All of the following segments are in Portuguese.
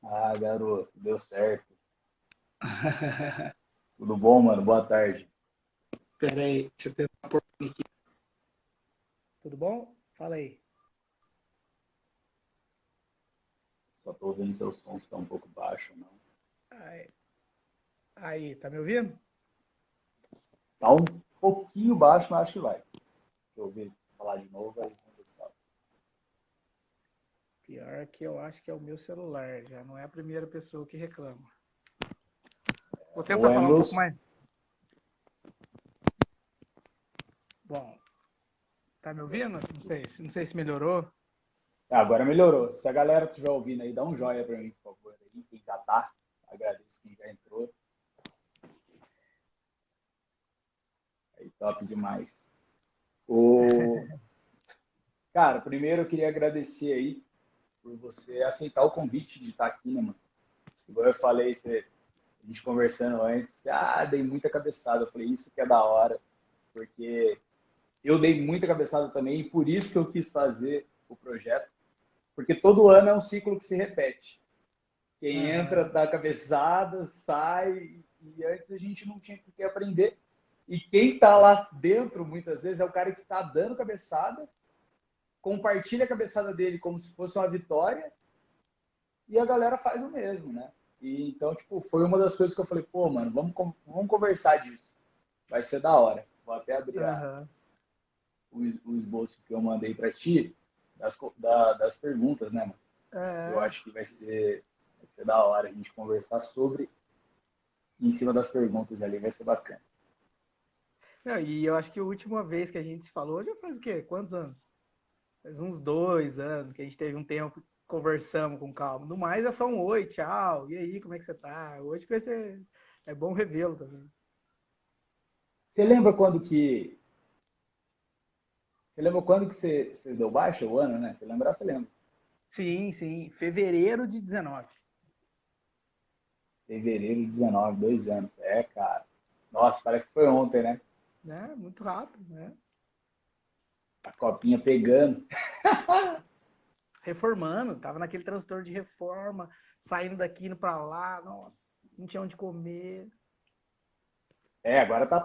Ah, garoto, deu certo. Tudo bom, mano? Boa tarde. Pera aí, deixa eu tentar pôr aqui. Tudo bom? Fala aí. Só tô ouvindo seus sons que tá um pouco baixo, não. Aí, tá me ouvindo? Tá um pouquinho baixo, mas acho que vai. Se eu ouvir falar de novo, aí vamos ver se sabe. Pior que eu acho que é o meu celular, já não é a primeira pessoa que reclama. Vou Ou tentar é falar um pouco meus. mais. Bom, tá me ouvindo? Não sei se melhorou. Ah, agora melhorou. Se a galera estiver ouvindo aí, dá um joia pra mim, por favor. Aí, quem já tá, agradeço quem já entrou. Aí, top demais. O... Cara, primeiro eu queria agradecer aí por você aceitar o convite de estar aqui, né, mano? Igual eu falei, a gente conversando antes, dei muita cabeçada. Eu falei, isso que é da hora, porque eu dei muita cabeçada também, e por isso que eu quis fazer o projeto, porque todo ano é um ciclo que se repete. Quem entra Aham. dá cabeçada, sai, e antes a gente não tinha que aprender. E quem está lá dentro, muitas vezes, é o cara que está dando cabeçada, compartilha a cabeçada dele como se fosse uma vitória, e a galera faz o mesmo, né? E, então, tipo, foi uma das coisas que eu falei, pô, mano, vamos conversar disso. Vai ser da hora. Vou até abrir Aham. o esboço que eu mandei para ti das perguntas, né, mano? Eu É. acho que vai ser da hora a gente conversar sobre em cima das perguntas ali, vai ser bacana. Não, e eu acho que a última vez que a gente se falou já faz o quê? Quantos anos? Faz uns 2 anos que a gente teve um tempo, conversamos com calma. No mais é só um oi, tchau. E aí, como é que você tá? Hoje que vai ser. É bom revê-lo também. Você lembra quando que você deu baixa o ano, né? Você lembrar, você lembra? Sim, sim. Fevereiro de 19. Fevereiro de 19, 2 anos. É, cara. Nossa, parece que foi ontem, né? Né? Muito rápido, né? A copinha pegando. Reformando, tava naquele transtorno de reforma, saindo daqui, indo pra lá, nossa, não tinha onde comer. É, agora tá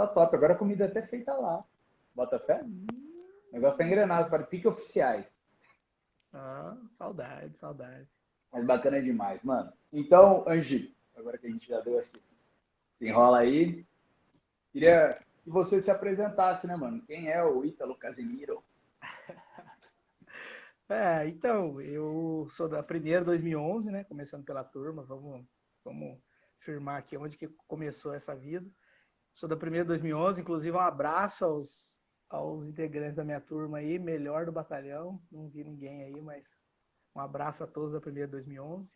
top. Agora a comida é até feita lá. Bota fé? O negócio tá engrenado para pique oficiais. Ah, saudade, saudade. Mas bacana demais, mano. Então, Angi, agora que a gente já deu esse enrola aí, queria que você se apresentasse, né, mano? Quem é o Ítalo Casemiro? Então, eu sou da primeira 2011, né? Começando pela turma, vamos firmar aqui onde que começou essa vida. Sou da primeira 2011, inclusive um abraço aos integrantes da minha turma aí, melhor do batalhão. Não vi ninguém aí, mas um abraço a todos da primeira 2011.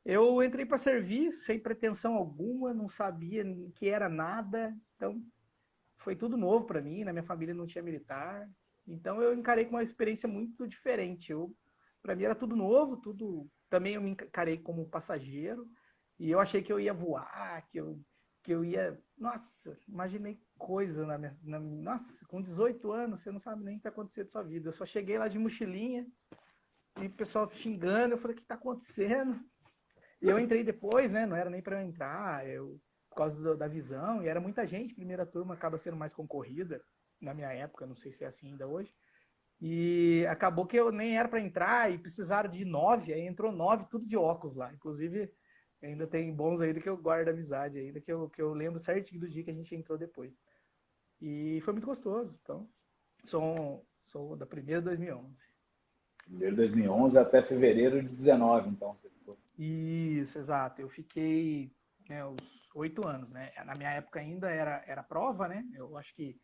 Eu entrei para servir sem pretensão alguma, não sabia que era nada, então foi tudo novo para mim. Na minha família não tinha militar, então eu encarei com uma experiência muito diferente. Para mim era tudo novo, tudo. Também eu me encarei como passageiro e eu achei que eu ia voar, que eu ia. Nossa, imaginei coisa nossa, com 18 anos você não sabe nem o que vai acontecer da sua vida. Eu só cheguei lá de mochilinha e o pessoal xingando, eu falei o que está acontecendo? E eu entrei depois, né? Não era nem para eu entrar, por causa da visão, e era muita gente, primeira turma acaba sendo mais concorrida, na minha época, não sei se é assim ainda hoje. E acabou que eu nem era para entrar e precisaram de 9, aí entrou 9, tudo de óculos lá. Inclusive, ainda tem bons ainda que eu guardo amizade, ainda que eu lembro certinho do dia que a gente entrou depois. E foi muito gostoso. Então, sou da primeira 2011. De 2011 até fevereiro de 19, então você ficou. Isso, exato. Eu fiquei, né, os 8 anos, né? Na minha época ainda era prova, né? Eu acho que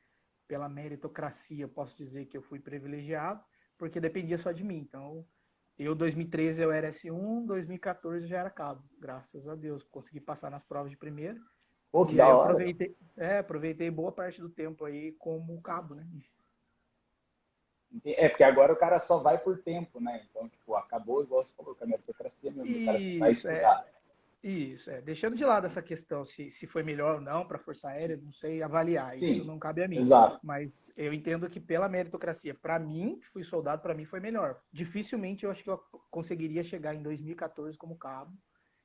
pela meritocracia eu posso dizer que eu fui privilegiado, porque dependia só de mim. Então, 2013 eu era S1, 2014 já era cabo. Graças a Deus, consegui passar nas provas de primeira. Pô, que E aí da eu hora. aproveitei boa parte do tempo aí como cabo, né? É, porque agora o cara só vai por tempo, né? Então, tipo, acabou, igual você falou, com a meritocracia mesmo. O cara só vai Isso, estudar. Deixando de lado essa questão se foi melhor ou não para a Força Aérea, não sei avaliar, isso Sim, não cabe a mim. exato. Mas eu entendo que pela meritocracia, para mim, que fui soldado, para mim foi melhor. Dificilmente eu acho que eu conseguiria chegar em 2014 como cabo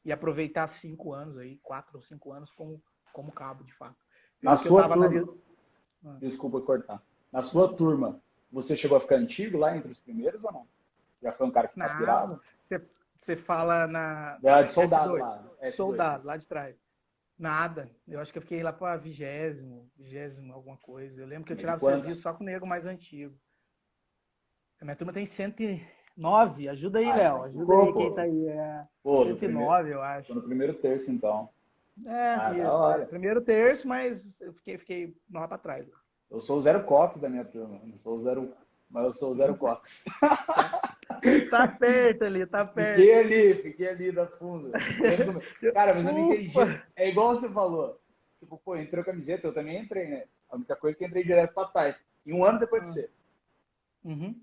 e aproveitar 5 anos aí, 4 ou 5 anos como cabo, de fato. Na sua turma, desculpa cortar, na sua turma, você chegou a ficar antigo lá entre os primeiros ou não? Já foi um cara que capturava? Você fala na De soldado S2, lá. S2, soldado, lá de trás. Nada. Eu acho que eu fiquei lá para 20º, alguma coisa. Eu lembro que eu tirava serviço só com o nego mais antigo. A minha turma tem 109. Ajuda aí, Léo. Ajuda aí quem tá aí. 109, eu acho. Tô no primeiro terço, então. Isso. Primeiro terço, mas eu fiquei lá para trás. Eu sou o Zero Cox da minha turma. Não sou o Zero, mas eu sou o Zero Cox. Tá perto ali, tá perto. Fiquei ali da funda. Cara, mas eu não entendi. É igual você falou. Tipo, pô, entrou camiseta, eu também entrei, né? A única coisa é que eu entrei direto pra trás. E um ano depois de você.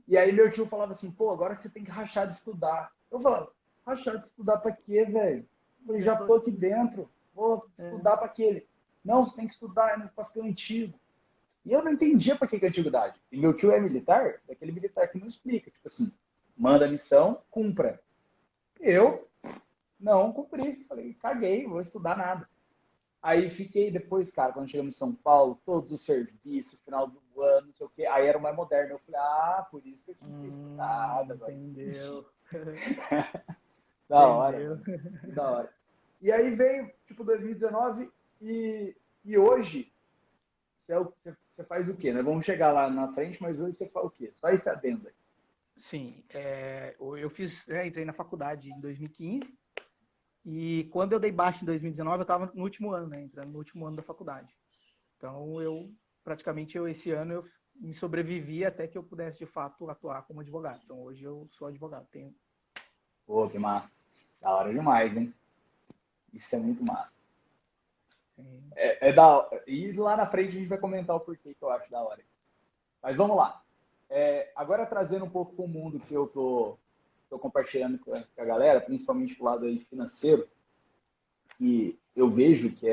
E aí meu tio falava assim, pô, agora você tem que rachar de estudar. Eu falava, rachar de estudar pra quê, velho? Eu já tô aqui dentro. Vou estudar pra quê? Não, você tem que estudar, né, pra ficar antigo. E eu não entendia pra que antiguidade. E meu tio é militar, daquele militar que não explica. Tipo assim, manda a missão, cumpra. Eu não cumpri. Falei, caguei, vou estudar nada. Aí fiquei depois, cara, quando chegamos em São Paulo, todos os serviços, final do ano, não sei o quê. Aí era o mais moderno. Eu falei, por isso que eu tinha que ter estudado. Entendeu. Da hora. Da hora. E aí veio, tipo, 2019 e hoje você faz o quê, né? Vamos chegar lá na frente, mas hoje você faz o quê? Só esse adendo aí. Sim, eu entrei na faculdade em 2015 e quando eu dei baixa em 2019 eu estava no último ano, né? Entrando no último ano da faculdade. Então esse ano eu me sobrevivi até que eu pudesse de fato atuar como advogado. Então hoje eu sou advogado. Pô, que massa. Da hora demais, hein? Isso é muito massa. Sim. E lá na frente a gente vai comentar o porquê que eu acho da hora isso. Mas vamos lá. Agora trazendo um pouco para o mundo que eu tô compartilhando com a galera, principalmente pro lado aí financeiro, que eu vejo que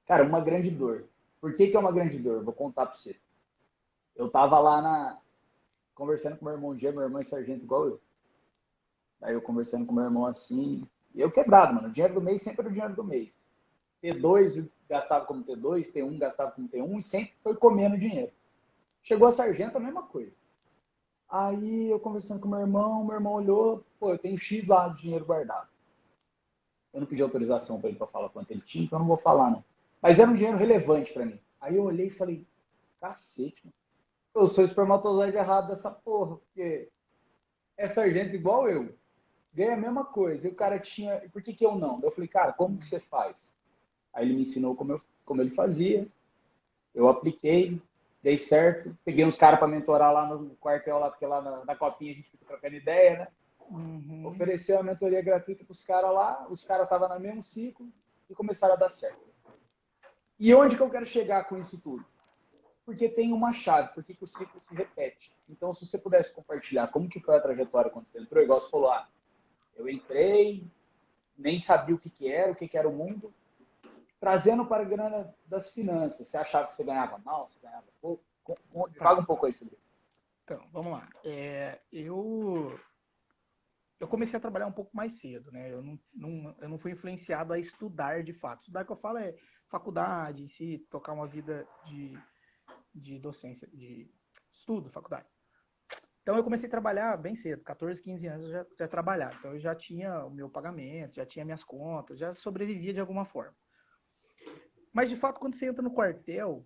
cara, uma grande dor. Por que é uma grande dor? Vou contar para você. Eu tava lá conversando com meu irmão Gê, meu irmão é sargento igual eu. Daí eu conversando com meu irmão assim, e eu quebrado, mano. O dinheiro do mês sempre era o dinheiro do mês. T2 gastava como T2, T1 gastava como T1 e sempre foi comendo dinheiro. Chegou a sargento, a mesma coisa. Aí eu conversando com meu irmão olhou, pô, eu tenho X lá de dinheiro guardado. Eu não pedi autorização para ele para falar quanto ele tinha, então eu não vou falar, não. Mas era um dinheiro relevante para mim. Aí eu olhei e falei, cacete, mano. Eu sou espermatozoide errado dessa porra, porque é sargento igual eu. Ganha a mesma coisa. E o cara tinha. Por que eu não? Eu falei, cara, como que você faz? Aí ele me ensinou como ele fazia. Eu apliquei, dei certo. Peguei uns caras para mentorar lá no quartel, lá, porque lá na copinha a gente fica trocando ideia, né? Ofereceu a mentoria gratuita para os caras lá. Os caras estavam no mesmo ciclo e começaram a dar certo. E onde que eu quero chegar com isso tudo? Porque tem uma chave, porque o ciclo se repete. Então, se você pudesse compartilhar como que foi a trajetória quando você entrou, igual você falou, eu entrei, nem sabia o que era, o que era o mundo, trazendo para a grana das finanças. Você achava que você ganhava mal, você ganhava pouco? Fala um pouco aí sobre isso. Então, vamos lá. Eu comecei a trabalhar um pouco mais cedo, né? Eu não fui influenciado a estudar de fato. Estudar que eu falo é faculdade, em si, tocar uma vida de docência, de estudo, faculdade. Então eu comecei a trabalhar bem cedo, 14, 15 anos eu já trabalhava. Então eu já tinha o meu pagamento, já tinha minhas contas, já sobrevivia de alguma forma. Mas de fato, quando você entra no quartel,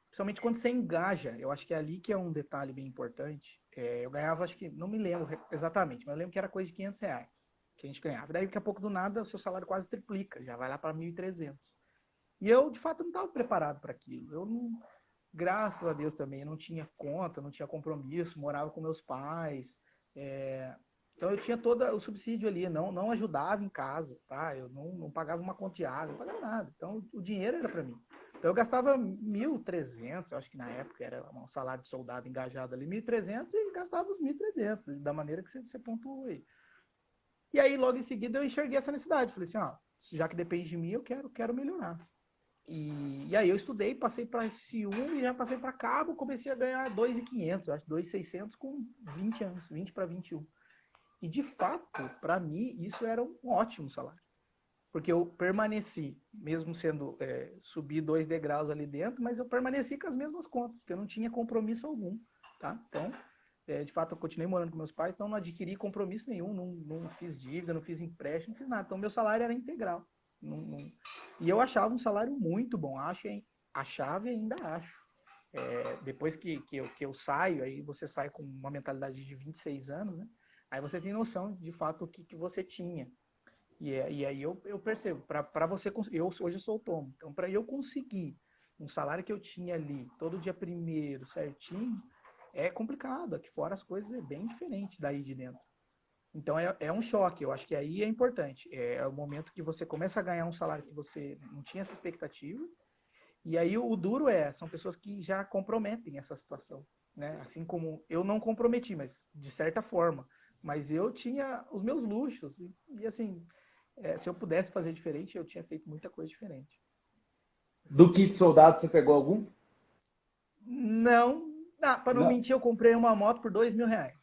principalmente quando você engaja, eu acho que é ali que é um detalhe bem importante. Eu ganhava, acho que, não me lembro exatamente, mas eu lembro que era coisa de R$ 500 que a gente ganhava. Daí daqui a pouco do nada o seu salário quase triplica, já vai lá para 1.300. E eu, de fato, não estava preparado para aquilo. Eu não, graças a Deus também, não tinha conta, não tinha compromisso, morava com meus pais. Então eu tinha todo o subsídio ali, não ajudava em casa, tá? Eu não pagava uma conta de água, não pagava nada. Então o dinheiro era para mim. Então eu gastava 1.300, acho que na época era um salário de soldado engajado ali, 1.300 e gastava os 1.300, da maneira que você pontuou aí. E aí logo em seguida eu enxerguei essa necessidade, falei assim, já que depende de mim, eu quero melhorar. E aí eu estudei, passei para S1 e já passei para cabo, comecei a ganhar 2.500, acho 2.600 com 20 anos, 20 para 21. E, de fato, para mim, isso era um ótimo salário. Porque eu permaneci, mesmo sendo, subir 2 degraus ali dentro, mas eu permaneci com as mesmas contas, porque eu não tinha compromisso algum, tá? Então, de fato, eu continuei morando com meus pais, então não adquiri compromisso nenhum, não fiz dívida, não fiz empréstimo, não fiz nada. Então, meu salário era integral. E eu achava um salário muito bom, achava e ainda acho. Depois que eu saio, aí você sai com uma mentalidade de 26 anos, né? Aí você tem noção, de fato, o que você tinha. E aí eu percebo, para você, hoje eu sou autônomo, então para eu conseguir um salário que eu tinha ali, todo dia primeiro, certinho, é complicado. Aqui fora as coisas é bem diferente daí de dentro. Então é um choque, eu acho que aí é importante. É o momento que você começa a ganhar um salário que você não tinha essa expectativa, e aí o duro são pessoas que já comprometem essa situação, né? Assim como eu não comprometi, mas de certa forma. Mas eu tinha os meus luxos, e assim, se eu pudesse fazer diferente, eu tinha feito muita coisa diferente. Do kit soldado, você pegou algum? Não, para não Não. mentir, eu comprei uma moto por R$ 2.000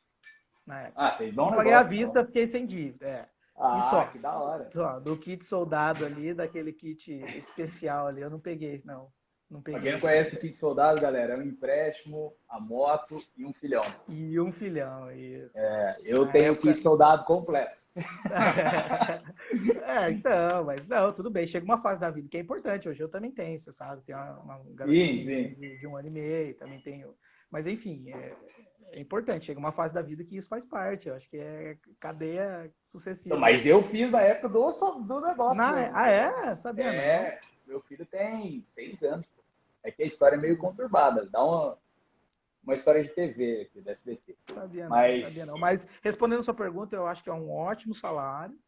na época. Ah, fez bom E paguei à negócio, então. vista, fiquei sem dívida. E Ah, só. que da hora. Só. Do kit soldado ali, daquele kit especial ali, eu não peguei, não. Não Pra quem peguei. não conhece o kit soldado, galera, é um empréstimo, a moto e um filhão. E um filhão, isso. Eu Na tenho o kit época. soldado completo. Então, mas não, tudo bem. Chega uma fase da vida que é importante. Hoje eu também tenho, você sabe, tenho uma garotinha Sim, de, sim. de, de 1 ano e meio, também tenho. Mas enfim, é importante. Chega uma fase da vida que isso faz parte. Eu acho que é cadeia Então, sucessiva aí. mas eu fiz na época do negócio mesmo. Sabia não. Meu filho tem 6 anos. É que a história é meio conturbada. Dá uma história de TV aqui, da SBT. Sabia não, sabia Mas, não. Mas respondendo a sua pergunta, eu acho que é um ótimo salário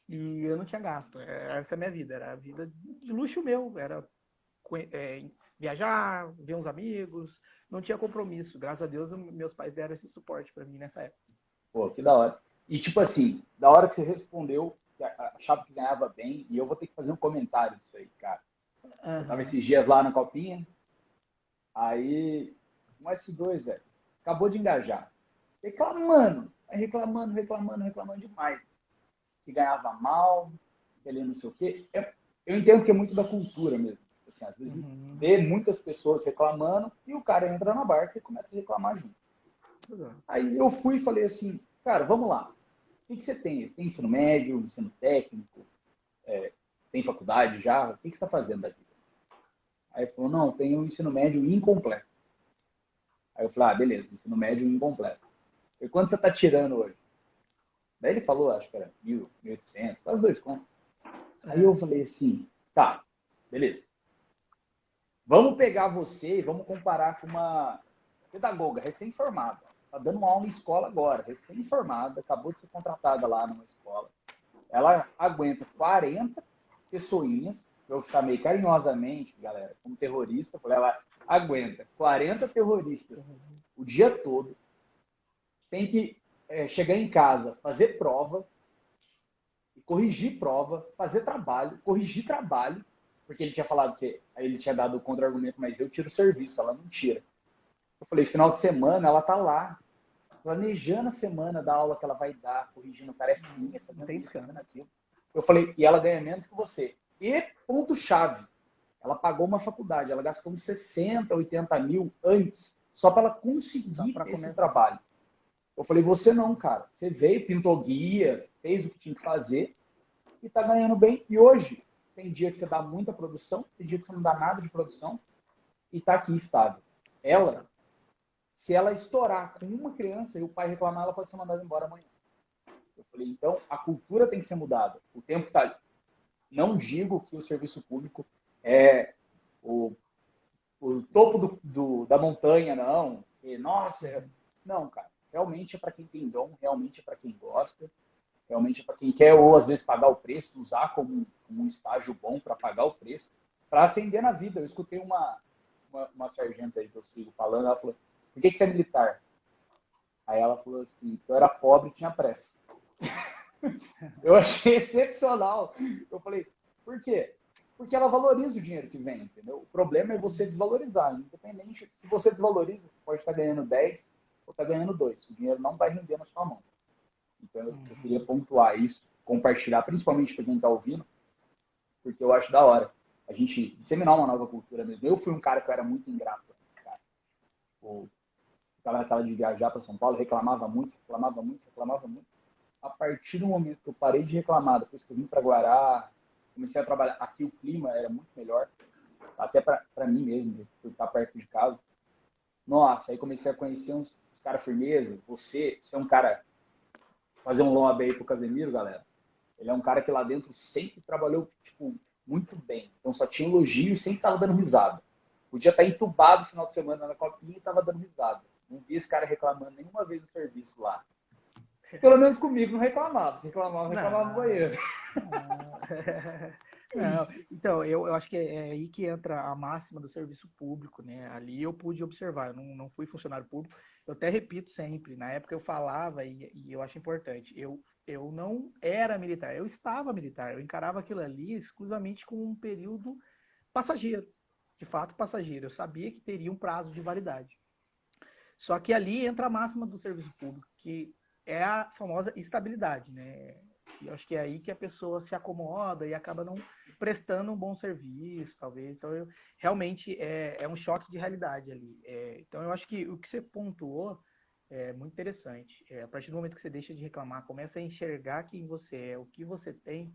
e eu não tinha gasto. Essa é a minha vida. Era a vida de luxo meu. Era viajar, ver uns amigos, não tinha compromisso. Graças a Deus, meus pais deram esse suporte para mim nessa época. pô, que da hora. E tipo assim, da hora que você respondeu, que achava que ganhava bem, e eu vou ter que fazer um comentário disso aí, cara. Eu tava Uhum. esses dias lá na Copinha, aí um S2, velho, acabou de engajar. Reclamando, reclamando demais. Que ganhava mal, que ele não sei o quê. Eu entendo que é muito da cultura mesmo. Assim, às vezes Uhum. vê muitas pessoas reclamando e o cara entra na barca e começa a reclamar junto. Aí eu fui e falei assim, cara, vamos lá. O que você tem? Você tem ensino médio, ensino técnico? Tem faculdade já? O que você está fazendo da vida? Aí ele falou, não, tem um ensino médio incompleto. Aí eu falei, beleza, ensino médio incompleto. E quanto você está tirando hoje? Daí ele falou, acho que era 1.800, quase 2 contos. Aí eu falei assim, tá, beleza. Vamos pegar você e vamos comparar com uma pedagoga recém-formada. Está dando uma aula em escola agora, recém-formada, acabou de ser contratada lá numa escola. Ela aguenta 40 pessoinhas, eu vou ficar meio carinhosamente, galera, como terrorista, ela aguenta 40 terroristas o dia todo, tem que chegar em casa, fazer prova, corrigir prova, fazer trabalho, corrigir trabalho, porque ele tinha falado que aí ele tinha dado o contra-argumento, mas eu tiro o serviço, ela não tira. Eu falei, final de semana ela tá lá, planejando a semana da aula que ela vai dar, corrigindo tarefinhas, fazendo isso, fazendo aquilo. Eu falei, e ela ganha menos que você. E ponto-chave, ela pagou uma faculdade, ela gastou uns 60, 80 mil antes, só para ela conseguir ter esse trabalho. Eu falei, você não, cara. Você veio, pintou guia, fez o que tinha que fazer e tá ganhando bem. E hoje, tem dia que você dá muita produção, tem dia que você não dá nada de produção e tá aqui estável. Ela, se ela estourar com uma criança e o pai reclamar, ela pode ser mandada embora amanhã. Eu falei, então a cultura tem que ser mudada. O tempo tá ali. Não digo que o serviço público é o topo da montanha, não. E, nossa, não, cara. Realmente é para quem tem dom, realmente é para quem gosta, realmente é para quem quer, ou às vezes pagar o preço, usar como um estágio bom para pagar o preço, para ascender na vida. Eu escutei uma sargenta aí que eu sigo falando, ela falou, por que você é militar? Aí ela falou assim, eu era pobre e tinha pressa. Eu achei excepcional. Eu falei, por quê? Porque ela valoriza o dinheiro que vem, entendeu? O problema é você desvalorizar. Independente, se você desvaloriza, você pode estar ganhando 10 ou estar ganhando 2. O dinheiro não vai render na sua mão. Então, eu queria pontuar isso, compartilhar, principalmente para quem está ouvindo, porque eu acho da hora a gente disseminar uma nova cultura mesmo. Eu fui um cara que eu era muito ingrato, cara. Eu estava naquela de viajar para São Paulo, reclamava muito, reclamava muito, reclamava muito. A partir do momento que eu parei de reclamar, depois que eu vim para Guará, comecei a trabalhar. Aqui o clima era muito melhor, até para mim mesmo, por estar perto de casa. Nossa, aí comecei a conhecer uns caras firmeza. Você é um cara, fazer um lobby aí pro Casemiro, galera. Ele é um cara que lá dentro sempre trabalhou, tipo, muito bem. Então só tinha elogio e sempre tava dando risada. Podia estar entubado no final de semana na copinha e tava dando risada. Não vi esse cara reclamando nenhuma vez do serviço lá. Pelo menos comigo não reclamava. Se reclamava, reclamava no banheiro. Não. Então, eu acho que é aí que entra a máxima do serviço público, né? Ali eu pude observar, eu não fui funcionário público, eu até repito sempre, na época eu falava, e eu acho importante, eu não era militar, eu estava militar, eu encarava aquilo ali exclusivamente como um período passageiro, de fato passageiro, eu sabia que teria um prazo de validade. Só que ali entra a máxima do serviço público, que é a famosa estabilidade, né? E eu acho que é aí que a pessoa se acomoda e acaba não prestando um bom serviço, talvez. Então, realmente é um choque de realidade ali. Então, eu acho que o que você pontuou é muito interessante. A partir do momento que você deixa de reclamar, começa a enxergar quem você é, o que você tem,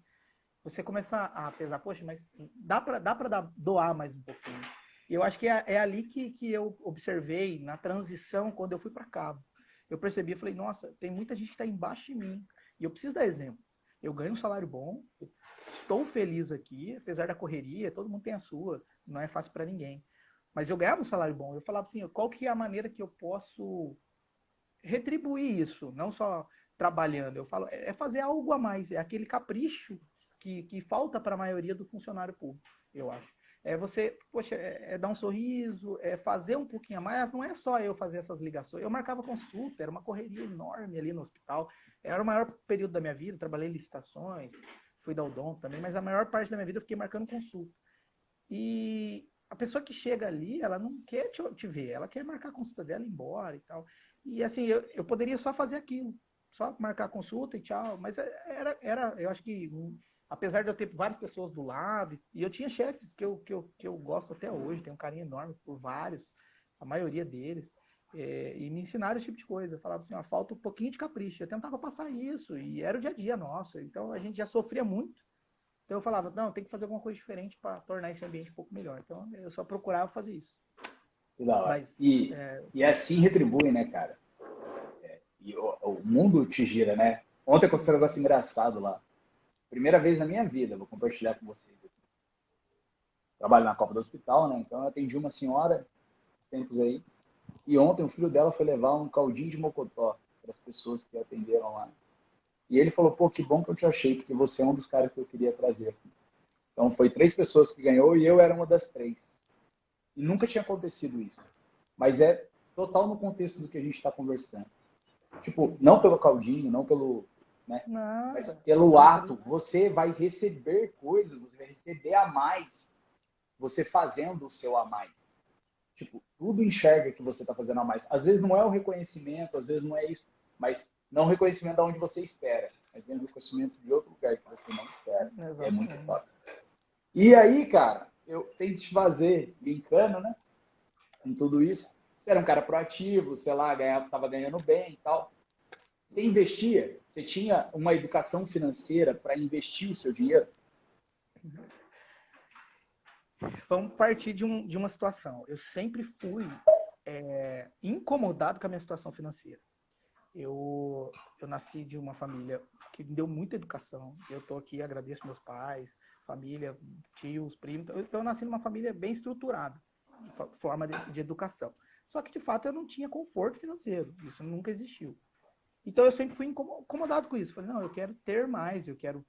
você começa a pesar, poxa, mas dá para doar mais um pouquinho. E eu acho que é ali que eu observei na transição quando eu fui para Cabo. Eu percebi, eu falei, nossa, tem muita gente que está embaixo de mim. E eu preciso dar exemplo. Eu ganho um salário bom, estou feliz aqui, apesar da correria, todo mundo tem a sua, não é fácil para ninguém. Mas eu ganhava um salário bom. Eu falava assim, qual que é a maneira que eu posso retribuir isso? Não só trabalhando. Eu falo, é fazer algo a mais, é aquele capricho que falta para a maioria do funcionário público, eu acho. É você, poxa, dar um sorriso, é fazer um pouquinho a mais. Não é só eu fazer essas ligações. Eu marcava consulta, era uma correria enorme ali no hospital. Era o maior período da minha vida, trabalhei em licitações, fui da Odonto também, mas a maior parte da minha vida eu fiquei marcando consulta. E a pessoa que chega ali, ela não quer te ver, ela quer marcar a consulta dela e ir embora e tal. E assim, eu poderia só fazer aquilo, só marcar a consulta e tchau, mas eu acho que, apesar de eu ter várias pessoas do lado, e eu tinha chefes que eu gosto até hoje, tenho um carinho enorme por vários, a maioria deles, e me ensinaram esse tipo de coisa. Eu falava assim, ó, falta um pouquinho de capricho. Eu tentava passar isso, e era o dia a dia nosso, então a gente já sofria muito. Então eu falava, não, tem que fazer alguma coisa diferente para tornar esse ambiente um pouco melhor. Então eu só procurava fazer isso. Que da hora. Mas E assim retribui, né, cara? E o mundo te gira, né? Ontem aconteceu um negócio engraçado lá. Primeira vez na minha vida, vou compartilhar com vocês. Trabalho na Copa do Hospital, né? Então eu atendi uma senhora, tempos aí, e ontem o filho dela foi levar um caldinho de mocotó para as pessoas que atenderam lá. E ele falou, pô, que bom que eu te achei, porque você é um dos caras que eu queria trazer. Então foi 3 pessoas que ganhou e eu era uma das 3. E nunca tinha acontecido isso. Mas é total no contexto do que a gente está conversando. Tipo, não pelo caldinho, não pelo... Né? Mas nada. pelo ato, você vai receber coisas, você vai receber a mais, você fazendo o seu a mais. Tipo, tudo enxerga que você está fazendo a mais. Às vezes não é o reconhecimento, às vezes não é isso, mas não o reconhecimento de onde você espera, mas vem o reconhecimento de outro lugar que você não espera. É muito Exatamente. top. E aí, cara, eu tenho que te fazer, brincando, né? Com tudo isso. Você era um cara proativo, sei lá, estava ganhando bem e tal. Você investia? Você tinha uma educação financeira para investir o seu dinheiro? Vamos partir de uma situação. Eu sempre fui incomodado com a minha situação financeira. Eu nasci de uma família que me deu muita educação. Eu estou aqui, agradeço meus pais, família, tios, primos. Então, eu nasci numa família bem estruturada, de forma de educação. Só que, de fato, eu não tinha conforto financeiro. Isso nunca existiu. Então, eu sempre fui incomodado com isso. Falei, não, eu quero ter mais, eu quero...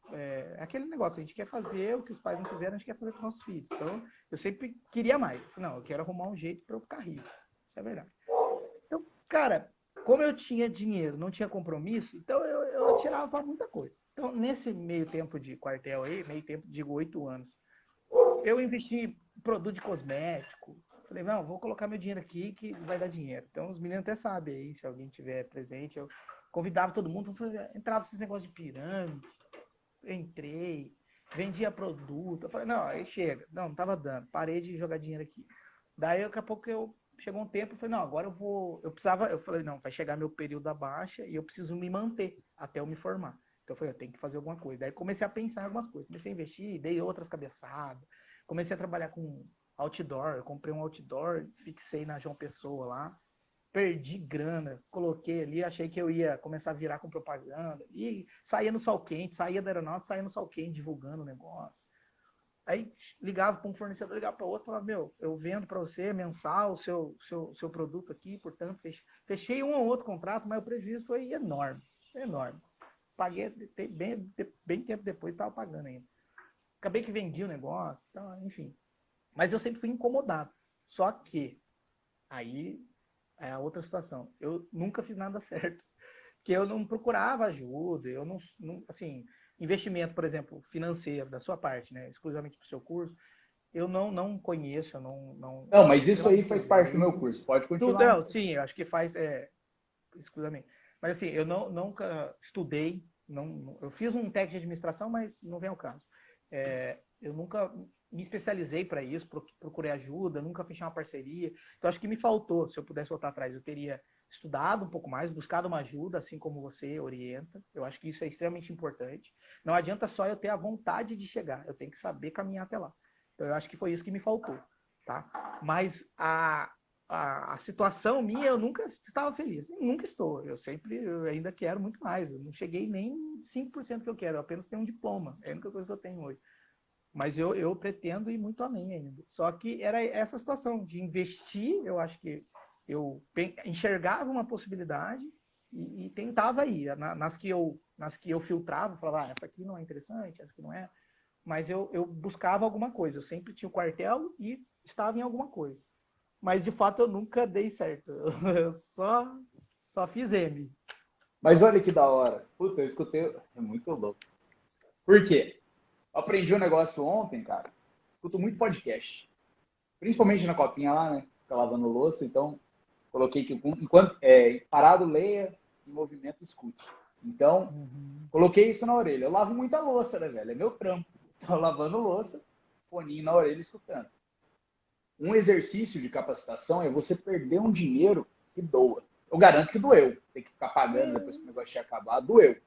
aquele negócio, a gente quer fazer o que os pais não fizeram, a gente quer fazer com os nossos filhos. Então, eu sempre queria mais. Eu falei, não, eu quero arrumar um jeito para eu ficar rico. Isso é verdade. Então, cara, como eu tinha dinheiro, não tinha compromisso, então eu tirava para muita coisa. Então, nesse meio tempo de quartel aí, meio tempo, digo 8 anos, eu investi em produto de cosmético. Falei, não, vou colocar meu dinheiro aqui que vai dar dinheiro. Então, os meninos até sabem aí, se alguém tiver presente, eu convidava todo mundo, entrava nesses negócios de pirâmide, entrei, vendia produto. Eu falei, não, aí chega. Não tava dando. Parei de jogar dinheiro aqui. Daí, daqui a pouco, chegou um tempo, eu falei, não, agora eu falei, não, vai chegar meu período da baixa e eu preciso me manter até eu me formar. Então, eu falei, eu tenho que fazer alguma coisa. Daí, comecei a pensar em algumas coisas. Comecei a investir, dei outras cabeçadas. Comecei a trabalhar com outdoor. Eu comprei um outdoor, fixei na João Pessoa lá. Perdi grana, coloquei ali, achei que eu ia começar a virar com propaganda. E saía no sol quente, saía da aeronáutica, saía no sol quente, divulgando o negócio. Aí ligava para um fornecedor, ligava para outro, falava, meu, eu vendo para você mensal o seu produto aqui, portanto, fechei um ou outro contrato, mas o prejuízo foi enorme, enorme. Paguei bem tempo depois, estava pagando ainda. Acabei que vendi o negócio, então, enfim. Mas eu sempre fui incomodado. Só que aí é a outra situação. Eu nunca fiz nada certo. Porque eu não procurava ajuda, eu não assim, investimento, por exemplo, financeiro da sua parte, né, exclusivamente para o seu curso, eu não conheço, eu não Não, sou mas isso aí extremamente faz parte do meu leigo. curso. Pode Tudo, continuar. não, sim, eu acho que faz exclusivamente. Mas assim, eu nunca estudei, eu fiz um técnico de administração, mas não vem ao caso. Eu nunca me especializei para isso, procurei ajuda, nunca fechei uma parceria. Então, acho que me faltou, se eu pudesse voltar atrás, eu teria estudado um pouco mais, buscado uma ajuda, assim como você orienta. Eu acho que isso é extremamente importante. Não adianta só eu ter a vontade de chegar, eu tenho que saber caminhar até lá. Então, eu acho que foi isso que me faltou, tá? Mas a situação minha, eu nunca estava feliz. Nunca estou. Eu ainda quero muito mais. Eu não cheguei nem 5% que eu quero. Eu apenas tenho um diploma. É a única coisa que eu tenho hoje. Mas eu pretendo ir muito além ainda. Só que era essa situação de investir. Eu acho que eu enxergava uma possibilidade e tentava ir. Nas que eu filtrava, falava, essa aqui não é interessante, essa aqui não é. Mas eu buscava alguma coisa. Eu sempre tinha o quartel e estava em alguma coisa. Mas de fato eu nunca dei certo. Eu só fiz M. Mas olha que da hora. Puta, eu escutei. É muito louco. Por quê? Eu aprendi um negócio ontem, cara. Escuto muito podcast. Principalmente na copinha lá, né? Fica lavando louça. Então, coloquei que enquanto parado, leia, em movimento, escute. Então, coloquei isso na orelha. Eu lavo muita louça, né, velho? É meu trampo. Tô lavando louça, foninho na orelha, escutando. Um exercício de capacitação é você perder um dinheiro que doa. Eu garanto que doeu. Tem que ficar pagando depois que o negócio tinha acabado, doeu.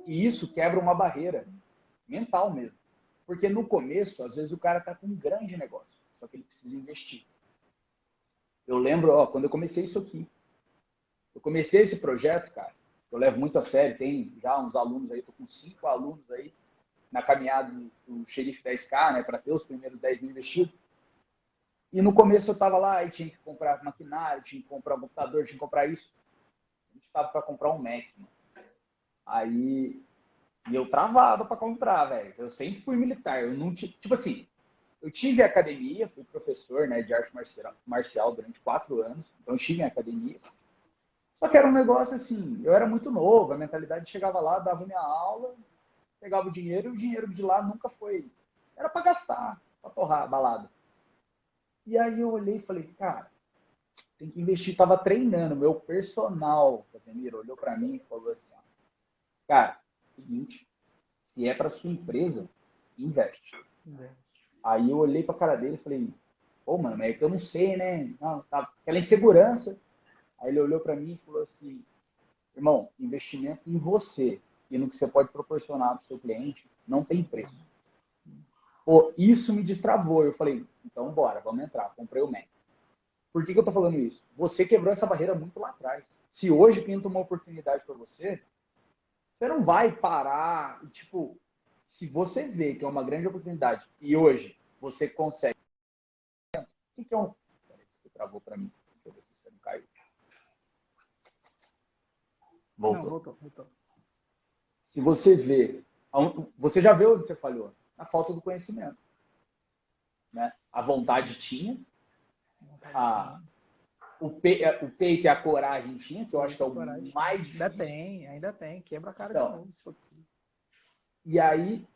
E isso quebra uma barreira mental mesmo. Porque no começo, às vezes, o cara está com um grande negócio, só que ele precisa investir. Eu lembro, quando eu comecei isso aqui, eu comecei esse projeto, cara, eu levo muito a sério, tem já uns alunos aí, estou com 5 alunos aí na caminhada do Xerife 10K, né, para ter os primeiros 10 mil investidos. E no começo eu estava lá e tinha que comprar maquinário, tinha que comprar um computador, tinha que comprar isso. A gente estava para comprar um Mac, mano. Aí, e eu travado para comprar, velho. Eu sempre fui militar. Eu não tipo assim, eu tive academia, fui professor, né, de arte marcial durante 4 anos. Então, eu estive em academia. Só que era um negócio assim, eu era muito novo, a mentalidade chegava lá, dava minha aula, pegava o dinheiro e o dinheiro de lá nunca foi. Era para gastar, para torrar, balada. E aí eu olhei e falei, cara, tem que investir. Tava treinando, meu personal, Casemiro, olhou para mim e falou assim, ó, cara, seguinte, se é para sua empresa, investe. Aí eu olhei para a cara dele e falei, pô, mano, mas é que eu não sei, né? Não, tá, aquela insegurança. Aí ele olhou para mim e falou assim, irmão, investimento em você e no que você pode proporcionar para o seu cliente não tem preço. Pô, isso me destravou. Eu falei, então bora, vamos entrar. Comprei o Mac. Por que eu tô falando isso? Você quebrou essa barreira muito lá atrás. Se hoje pinta uma oportunidade para você, você não vai parar. Tipo, se você vê que é uma grande oportunidade e hoje você consegue. O que é um. Peraí, você travou para mim. Deixa eu ver se você não caiu. Não, Voltou. voltou. Se você vê. Você já vê onde você falhou? Na falta do conhecimento. Né? A vontade tinha. O peito e a coragem tinha, que eu acho que é o mais difícil. Ainda tem. Quebra a cara de Então, novo, se for possível. E aí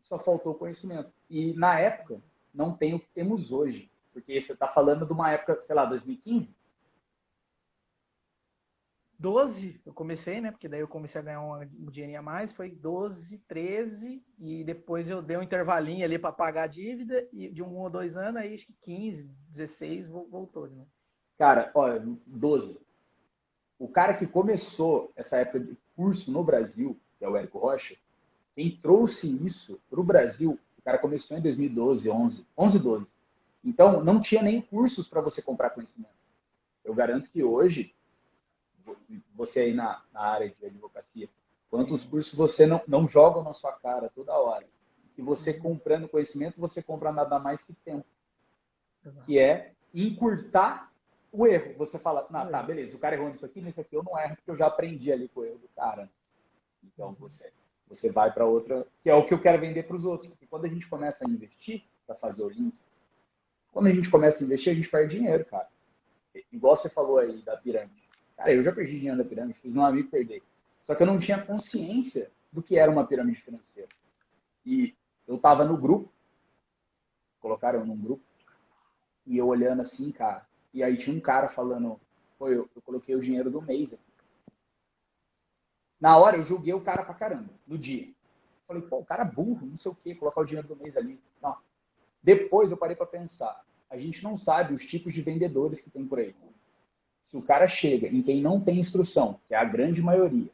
só faltou conhecimento. E na época, não tem o que temos hoje. Porque você está falando de uma época, sei lá, 2015? 12 eu comecei, né? Porque daí eu comecei a ganhar um dinheirinho a mais, foi 12, 13, e depois eu dei um intervalinho ali para pagar a dívida, e de 1 ou 2 anos, aí acho que 15, 16 voltou, né? Cara, olha, 12. O cara que começou essa época de curso no Brasil, que é o Érico Rocha, quem trouxe isso para o Brasil, o cara começou em 2012, 11, 12. Então, não tinha nem cursos para você comprar conhecimento. Eu garanto que hoje, você aí na área de advocacia, quantos cursos você não joga na sua cara toda hora? Que você comprando conhecimento, você compra nada mais que tempo. Que é encurtar o erro. Você fala, não, tá, beleza, o cara errou nisso aqui eu não erro, porque eu já aprendi ali com o erro do cara. Então, você vai para outra, que é o que eu quero vender para os outros. Porque quando a gente começa a investir, para fazer o link, quando a gente começa a investir, a gente perde dinheiro, cara. Igual você falou aí da pirâmide. Cara, eu já perdi dinheiro da pirâmide, fiz um amigo perder. Só que eu não tinha consciência do que era uma pirâmide financeira. E eu tava no grupo, colocaram num grupo, e eu olhando assim, cara, e aí tinha um cara falando, pô, eu coloquei o dinheiro do mês aqui. Na hora eu julguei o cara pra caramba, no dia. Falei, pô, o cara burro, não sei o quê, colocar o dinheiro do mês ali. Não. Depois eu parei para pensar, a gente não sabe os tipos de vendedores que tem por aí. Se o cara chega em quem não tem instrução, que é a grande maioria,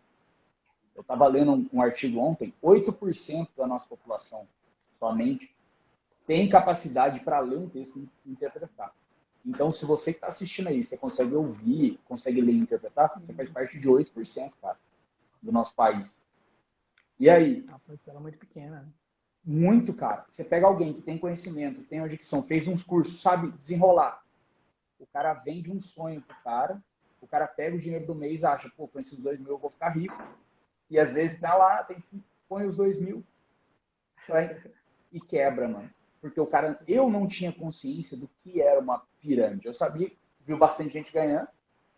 eu estava lendo um artigo ontem, 8% da nossa população somente tem capacidade para ler um texto e interpretar. Então, se você que está assistindo aí, você consegue ouvir, consegue ler e interpretar, você faz parte de 8%, cara, do nosso país. E aí? A parcela é muito pequena, né? Muito, cara. Você pega alguém que tem conhecimento, tem uma dicção, fez uns cursos, sabe desenrolar. O cara vende um sonho pro cara, o cara pega o dinheiro do mês e acha, pô, com esses 2 mil eu vou ficar rico. E às vezes tá lá, põe os 2 mil e quebra, mano. Porque o cara, eu não tinha consciência do que era uma pirâmide. Eu sabia, viu bastante gente ganhando.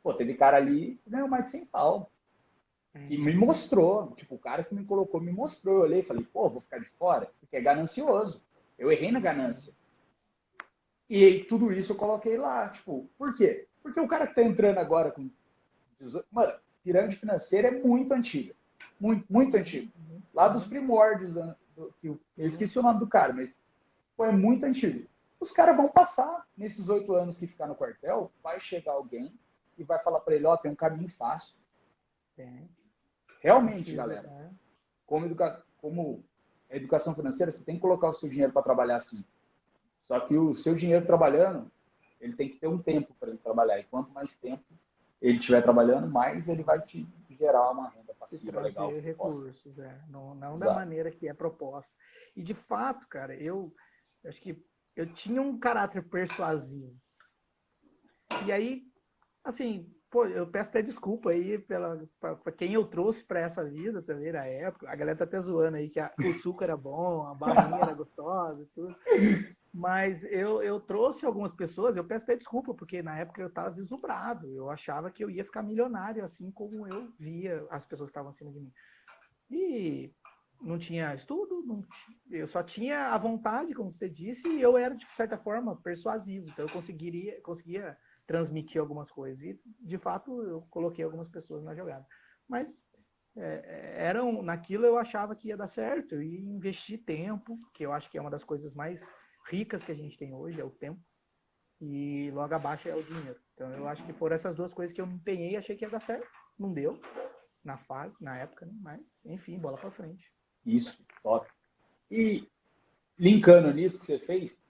Pô, teve cara ali que ganhou mais de 100 pau. E me mostrou, tipo, o cara que me colocou me mostrou. Eu olhei e falei, pô, vou ficar de fora, porque é ganancioso. Eu errei na ganância. E tudo isso eu coloquei lá, tipo, por quê? Porque o cara que tá entrando agora com 18... Mano, pirâmide financeira é muito antiga. Muito, muito antiga. Lá dos primórdios, eu esqueci o nome do cara, mas pô, é muito antigo. Os caras vão passar, nesses 8 anos que ficar no quartel, vai chegar alguém e vai falar para ele, ó, tem um caminho fácil. Realmente, galera, como a educação financeira, você tem que colocar o seu dinheiro para trabalhar assim. Só que o seu dinheiro trabalhando, ele tem que ter um tempo para ele trabalhar. E quanto mais tempo ele estiver trabalhando, mais ele vai te gerar uma renda passiva legal. Trazer recursos, não da Exato. maneira que é proposta. E de fato, cara, eu acho que eu tinha um caráter persuasivo. E aí, assim, pô, eu peço até desculpa aí pra quem eu trouxe pra essa vida também na época. A galera tá até zoando aí que o suco era bom, a barrinha era gostosa, tudo. Mas eu trouxe algumas pessoas, eu peço até desculpa, porque na época eu estava vislumbrado. Eu achava que eu ia ficar milionário, assim como eu via as pessoas que estavam acima de mim. E não tinha estudo, eu só tinha a vontade, como você disse, e eu era, de certa forma, persuasivo. Então eu conseguia transmitir algumas coisas. E, de fato, eu coloquei algumas pessoas na jogada. Mas naquilo eu achava que ia dar certo. E investi tempo, que eu acho que é uma das coisas mais ricas que a gente tem hoje, é o tempo, e logo abaixo é o dinheiro. Então eu acho que foram essas duas coisas que eu me empenhei e achei que ia dar certo. Não deu, na época, né? Mas, enfim, bola pra frente. Isso, top. E linkando nisso que você fez,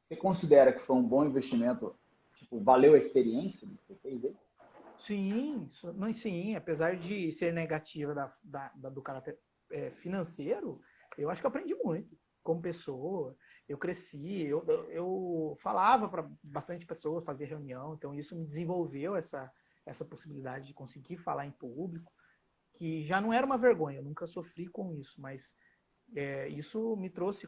você considera que foi um bom investimento? Tipo, valeu a experiência que você fez aí? Sim, não, sim, apesar de ser negativa do caráter financeiro, eu acho que eu aprendi muito como pessoa. Eu cresci, eu falava para bastante pessoas, fazia reunião, então isso me desenvolveu essa possibilidade de conseguir falar em público, que já não era uma vergonha, eu nunca sofri com isso, mas isso me trouxe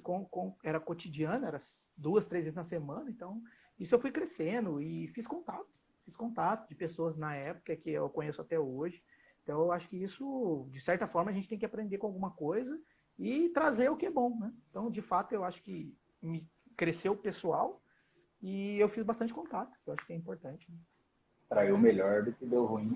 era cotidiano, era 2, 3 vezes na semana, então isso eu fui crescendo e fiz contato de pessoas na época que eu conheço até hoje. Então eu acho que isso, de certa forma, a gente tem que aprender com alguma coisa e trazer o que é bom, né? Então, de fato, eu acho que me cresceu o pessoal e eu fiz bastante contato, que eu acho que é importante. Né? Extraiu melhor do que deu ruim.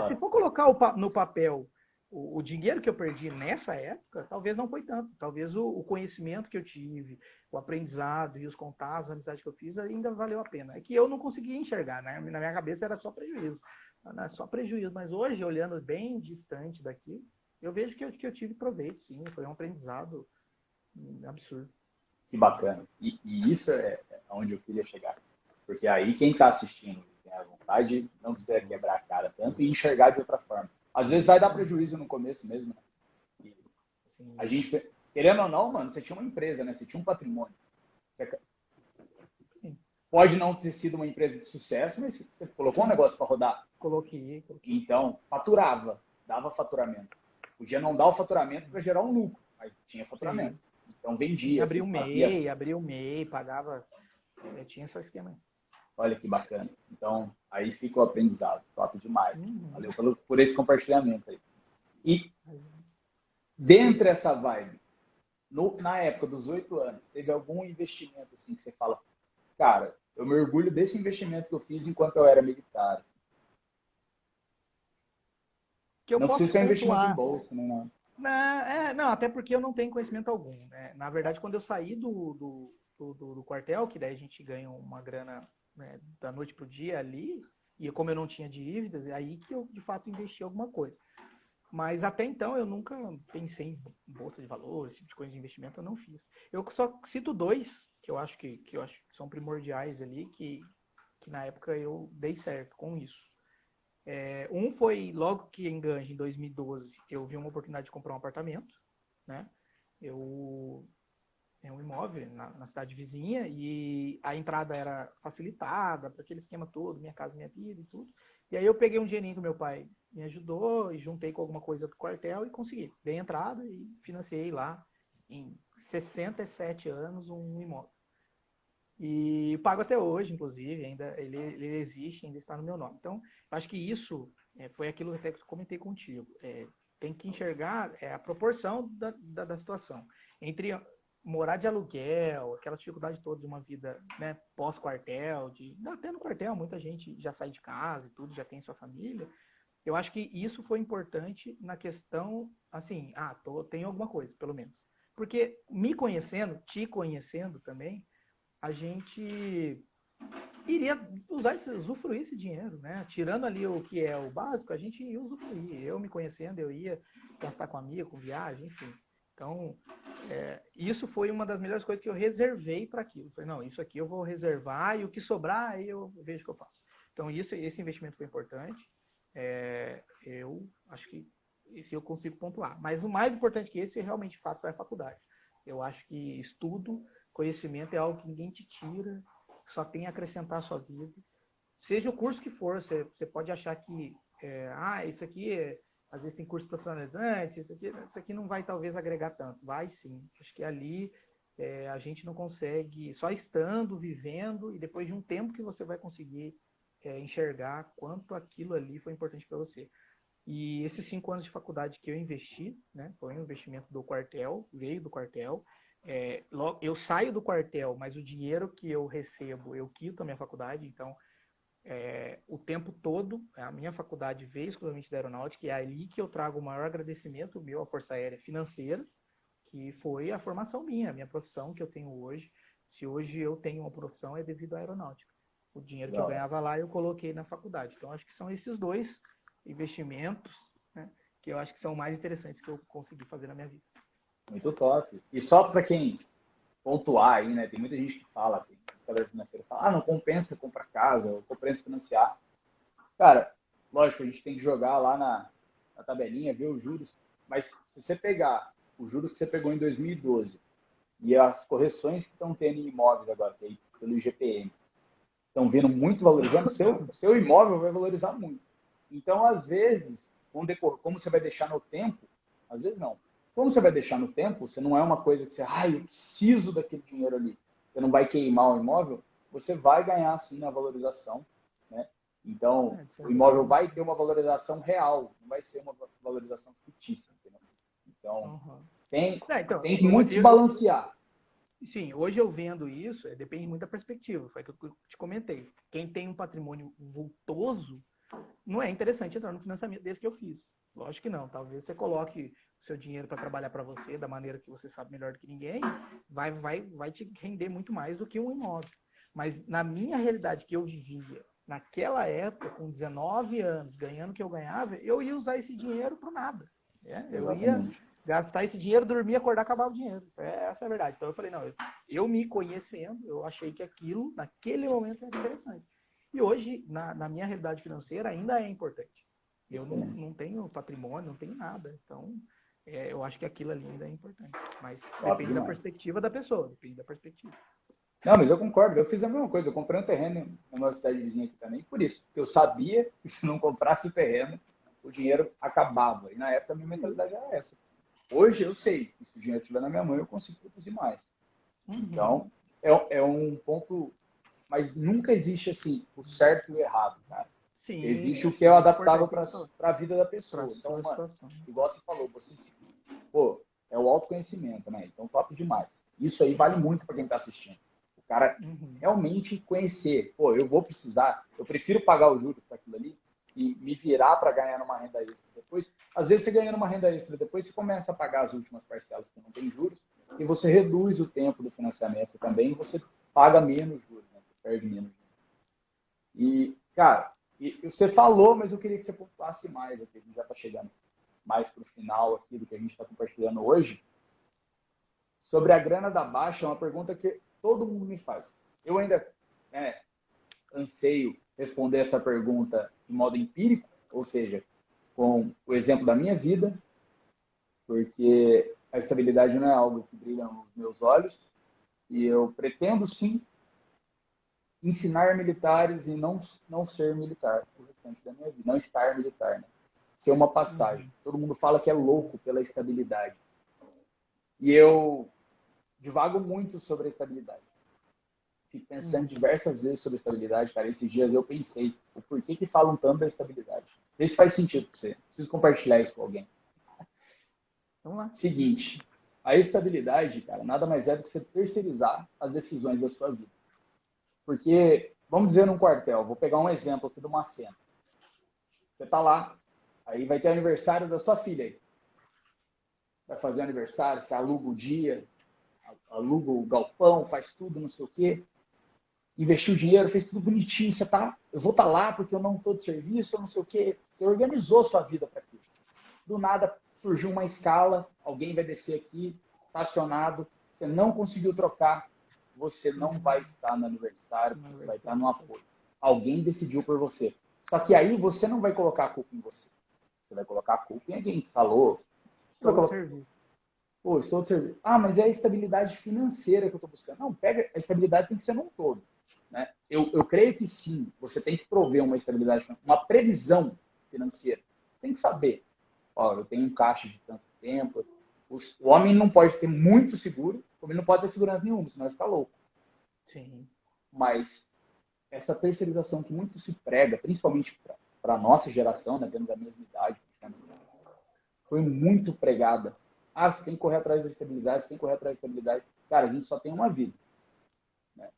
Se for colocar no papel o dinheiro que eu perdi nessa época, talvez não foi tanto. Talvez o conhecimento que eu tive, o aprendizado e os contatos, a amizade que eu fiz ainda valeu a pena. É que eu não conseguia enxergar, né? Na minha cabeça era só prejuízo. Só prejuízo. Mas hoje, olhando bem distante daqui, eu vejo que eu tive proveito, sim. Foi um aprendizado absurdo. Que bacana. E isso é onde eu queria chegar. Porque aí quem está assistindo tem a vontade, não precisa quebrar a cara tanto e enxergar de outra forma. Às vezes vai dar prejuízo no começo mesmo, né? A gente, querendo ou não, mano, você tinha uma empresa, né? Você tinha um patrimônio. Você pode não ter sido uma empresa de sucesso, mas você colocou um negócio para rodar. Coloquei. Então, faturava, dava faturamento. Podia não dar o faturamento para gerar um lucro, mas tinha faturamento. Sim. Então, vendia. Abriu o MEI, pagava. Eu tinha esse esquema aí. Olha que bacana. Então, aí fica o aprendizado. Top demais. Valeu por esse compartilhamento aí. E, dentro dessa vibe, na época dos 8 anos, teve algum investimento assim que você fala, cara, eu me orgulho desse investimento que eu fiz enquanto eu era militar. Que eu não posso precisa ser investimento pontuar. em bolsa, não. Não, até porque eu não tenho conhecimento algum. Né? Na verdade, quando eu saí do quartel, que daí a gente ganha uma grana, né, da noite pro dia ali, e como eu não tinha dívidas, é aí que eu de fato investi alguma coisa. Mas até então eu nunca pensei em bolsa de valores, esse tipo de coisa de investimento, eu não fiz. Eu só cito dois que eu acho que são primordiais ali, que na época eu dei certo com isso. Um foi logo que em Gange, em 2012, eu vi uma oportunidade de comprar um apartamento, né? É um imóvel na cidade vizinha e a entrada era facilitada para aquele esquema todo, minha casa, minha vida e tudo. E aí eu peguei um dinheirinho que meu pai me ajudou e juntei com alguma coisa do quartel e consegui. Dei entrada e financiei lá em 67 anos um imóvel. E pago até hoje, inclusive, ainda ele existe, ainda está no meu nome. Então, acho que isso foi aquilo que eu até comentei contigo. Tem que enxergar a proporção da situação. Entre morar de aluguel, aquela dificuldade toda de uma vida, né, pós-quartel, até no quartel muita gente já sai de casa e tudo, já tem sua família. Eu acho que isso foi importante na questão, assim, tem alguma coisa, pelo menos. Porque me conhecendo, te conhecendo também, a gente iria usufruir esse dinheiro, né? Tirando ali o que é o básico, a gente ia usufruir. Eu me conhecendo, eu ia gastar com amigo, com viagem, enfim. Então, isso foi uma das melhores coisas que eu reservei para aquilo. Falei, não, isso aqui eu vou reservar e o que sobrar, aí eu vejo o que eu faço. Então, esse investimento foi importante. Eu acho que esse eu consigo pontuar. Mas o mais importante que esse, eu realmente faço, é a faculdade. Eu acho que estudo, conhecimento é algo que ninguém te tira, só tem a acrescentar a sua vida. Seja o curso que for, você pode achar que isso aqui, às vezes tem curso profissionalizante, isso aqui não vai talvez agregar tanto. Vai sim. Acho que ali a gente não consegue, só estando, vivendo, e depois de um tempo que você vai conseguir enxergar quanto aquilo ali foi importante para você. E esses 5 anos de faculdade que eu investi, né, foi um investimento do quartel, veio do quartel. Eu saio do quartel, mas o dinheiro que eu recebo, eu quito a minha faculdade, então o tempo todo, a minha faculdade veio exclusivamente da aeronáutica, e é ali que eu trago o maior agradecimento meu à Força Aérea Financeira, que foi a formação minha, a minha profissão que eu tenho hoje. Se hoje eu tenho uma profissão, é devido à aeronáutica. O dinheiro que eu ganhava lá, eu coloquei na faculdade. Então, acho que são esses dois investimentos, né, que eu acho que são mais interessantes que eu consegui fazer na minha vida. Muito top. E só para quem pontuar aí, né? Tem muita gente que fala, tem educador financeiro que fala, não compensa comprar casa, ou compensa financiar. Cara, lógico, a gente tem que jogar lá na tabelinha, ver os juros, mas se você pegar os juros que você pegou em 2012 e as correções que estão tendo em imóveis agora, que é pelo IGPM, estão vindo muito valorizando, seu imóvel vai valorizar muito. Então, às vezes, como você vai deixar no tempo, às vezes não. Como você vai deixar no tempo, você não é uma coisa que você, eu preciso daquele dinheiro ali. Você não vai queimar o imóvel, você vai ganhar sim na valorização, né? Então, o imóvel vai ter uma valorização real, não vai ser uma valorização fictícia, entendeu? Então, tem que muito se balancear. Sim, hoje eu vendo isso, depende muito da perspectiva, foi o que eu te comentei. Quem tem um patrimônio vultoso, não é interessante entrar no financiamento desse que eu fiz. Lógico que não. Talvez você coloque o seu dinheiro para trabalhar para você da maneira que você sabe melhor do que ninguém, vai te render muito mais do que um imóvel. Mas na minha realidade que eu vivia, naquela época, com 19 anos, ganhando o que eu ganhava, eu ia usar esse dinheiro para nada. Eu ia gastar esse dinheiro, dormir, acordar, acabar o dinheiro. Essa é a verdade. Então eu falei, não, eu me conhecendo, eu achei que aquilo, naquele momento, era interessante. E hoje, na minha realidade financeira, ainda é importante. Eu não tenho patrimônio, não tenho nada. Então, eu acho que aquilo ali ainda é importante. Mas depende da perspectiva da pessoa, depende da perspectiva. Não, mas eu concordo. Eu fiz a mesma coisa. Eu comprei um terreno numa cidadezinha aqui também, por isso. Porque eu sabia que se não comprasse o terreno, o dinheiro acabava. E na época a minha mentalidade era essa. Hoje eu sei que se o dinheiro estiver na minha mão, eu consigo produzir mais. Então, é um ponto... Mas nunca existe, assim, o certo e o errado, cara. Sim, existe o que é adaptável para a vida da pessoa. Então, mano, situação. Igual você falou, pô, é o autoconhecimento, né? Então, top demais. Isso aí vale muito para quem está assistindo. O cara realmente conhecer. Pô, eu vou precisar, eu prefiro pagar os juros para aquilo ali e me virar para ganhar numa renda extra. Depois, às vezes você ganha numa renda extra, depois você começa a pagar as últimas parcelas que não tem juros e você reduz o tempo do financiamento também e você paga menos juros, né? Você perde menos juros. E, cara, você falou, mas eu queria que você pontuasse mais aqui. A gente já está chegando mais para o final aqui do que a gente está compartilhando hoje. Sobre a grana da Baixa, é uma pergunta que todo mundo me faz. Eu ainda anseio responder essa pergunta de modo empírico, ou seja, com o exemplo da minha vida, porque a estabilidade não é algo que brilha nos meus olhos, e eu pretendo, sim, ensinar militares e não ser militar o restante da minha vida, não estar militar, né? Ser uma passagem. Todo mundo fala que é louco pela estabilidade. E eu divago muito sobre a estabilidade. Fico pensando diversas vezes sobre a estabilidade, cara. Esses dias eu pensei, o porquê que falam tanto da estabilidade? Vê se faz sentido para você. Preciso compartilhar isso com alguém. Vamos lá. Seguinte, a estabilidade, cara, nada mais é do que você terceirizar as decisões da sua vida. Porque, vamos dizer, num quartel, vou pegar um exemplo aqui de uma cena. Você tá lá, aí vai ter aniversário da sua filha aí. Vai fazer aniversário, você aluga o dia, aluga o galpão, faz tudo, não sei o quê. Investiu dinheiro, fez tudo bonitinho, você tá, eu vou estar lá porque eu não estou de serviço, eu não sei o quê. Você organizou sua vida para aquilo. Do nada surgiu uma escala, alguém vai descer aqui, estacionado, você não conseguiu trocar, você não vai estar no aniversário, você vai estar no apoio. Alguém decidiu por você. Só que aí você não vai colocar a culpa em você. Você vai colocar a culpa em alguém que falou. Estou de serviço. Pô, estou de serviço. Ah, mas é a estabilidade financeira que eu estou buscando. Não, pega, a estabilidade tem que ser num todo. Né? Eu creio que sim, você tem que prover uma estabilidade, uma previsão financeira. Tem que saber. Ó, eu tenho um caixa de tanto tempo. O homem não pode ter muito seguro, como ele não pode ter segurança nenhuma, senão vai ficar louco. Sim. Mas essa terceirização que muito se prega, principalmente para a nossa geração, né, temos a mesma idade, foi muito pregada. Ah, você tem que correr atrás da estabilidade, você tem que correr atrás da estabilidade. Cara, a gente só tem uma vida. Né?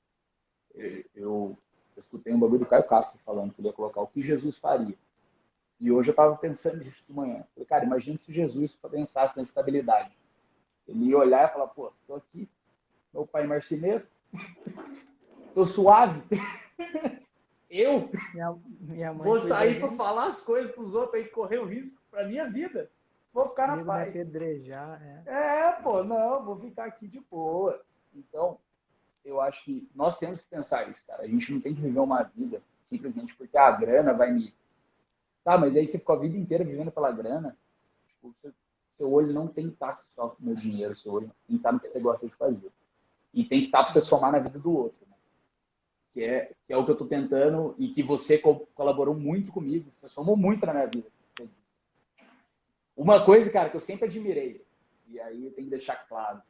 Eu escutei um bagulho do Caio Castro falando que ele ia colocar o que Jesus faria. E hoje eu estava pensando nisso de manhã. Falei, cara, imagina se Jesus pensasse na estabilidade. Ele ia olhar e falar, pô, tô aqui, meu pai marceneiro, tô suave. Eu minha mãe vou sair para falar as coisas para os outros aí, correr o risco para minha vida. Vou ficar na paz. Apedrejar, pô, não, vou ficar aqui de boa. Então, eu acho que nós temos que pensar isso, cara. A gente não tem que viver uma vida simplesmente porque a grana vai me... Tá, mas aí você ficou a vida inteira vivendo pela grana. Tipo, seu olho não tem que estar só no dinheiro, seu olho tem que estar no que você gosta de fazer. E tem que estar para você somar na vida do outro. Né? Que é o que eu estou tentando e que você colaborou muito comigo. Você somou muito na minha vida. Uma coisa, cara, que eu sempre admirei, e aí eu tenho que deixar claro,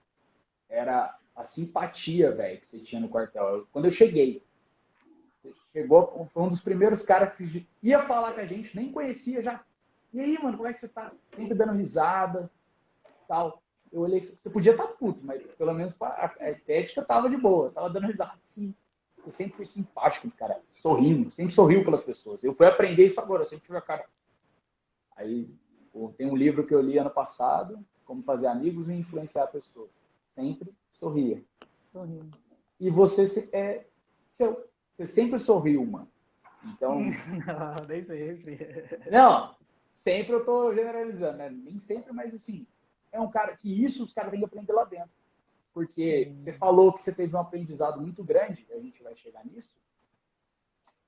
era a simpatia, velho, que você tinha no quartel. Quando eu cheguei, você chegou, foi um dos primeiros caras que ia falar com a gente, nem conhecia já. E aí, mano, como é que você tá? Sempre dando risada, tal. Eu olhei, você podia estar puto, mas pelo menos a estética tava de boa, tava dando risada, sim. Você sempre foi simpático, cara, sorrindo, sempre sorriu pelas pessoas. Eu fui aprender isso agora, eu sempre tive a cara. Aí, pô, tem um livro que eu li ano passado, Como Fazer Amigos e Influenciar Pessoas. Sempre sorria. Sorrindo. E você é seu. Você sempre sorriu, mano. Então, Não, nem sempre. não, sempre eu tô generalizando, né? Nem sempre, mas assim, é um cara que isso os caras têm que aprender lá dentro. Porque você Sim. falou que você teve um aprendizado muito grande, a gente vai chegar nisso,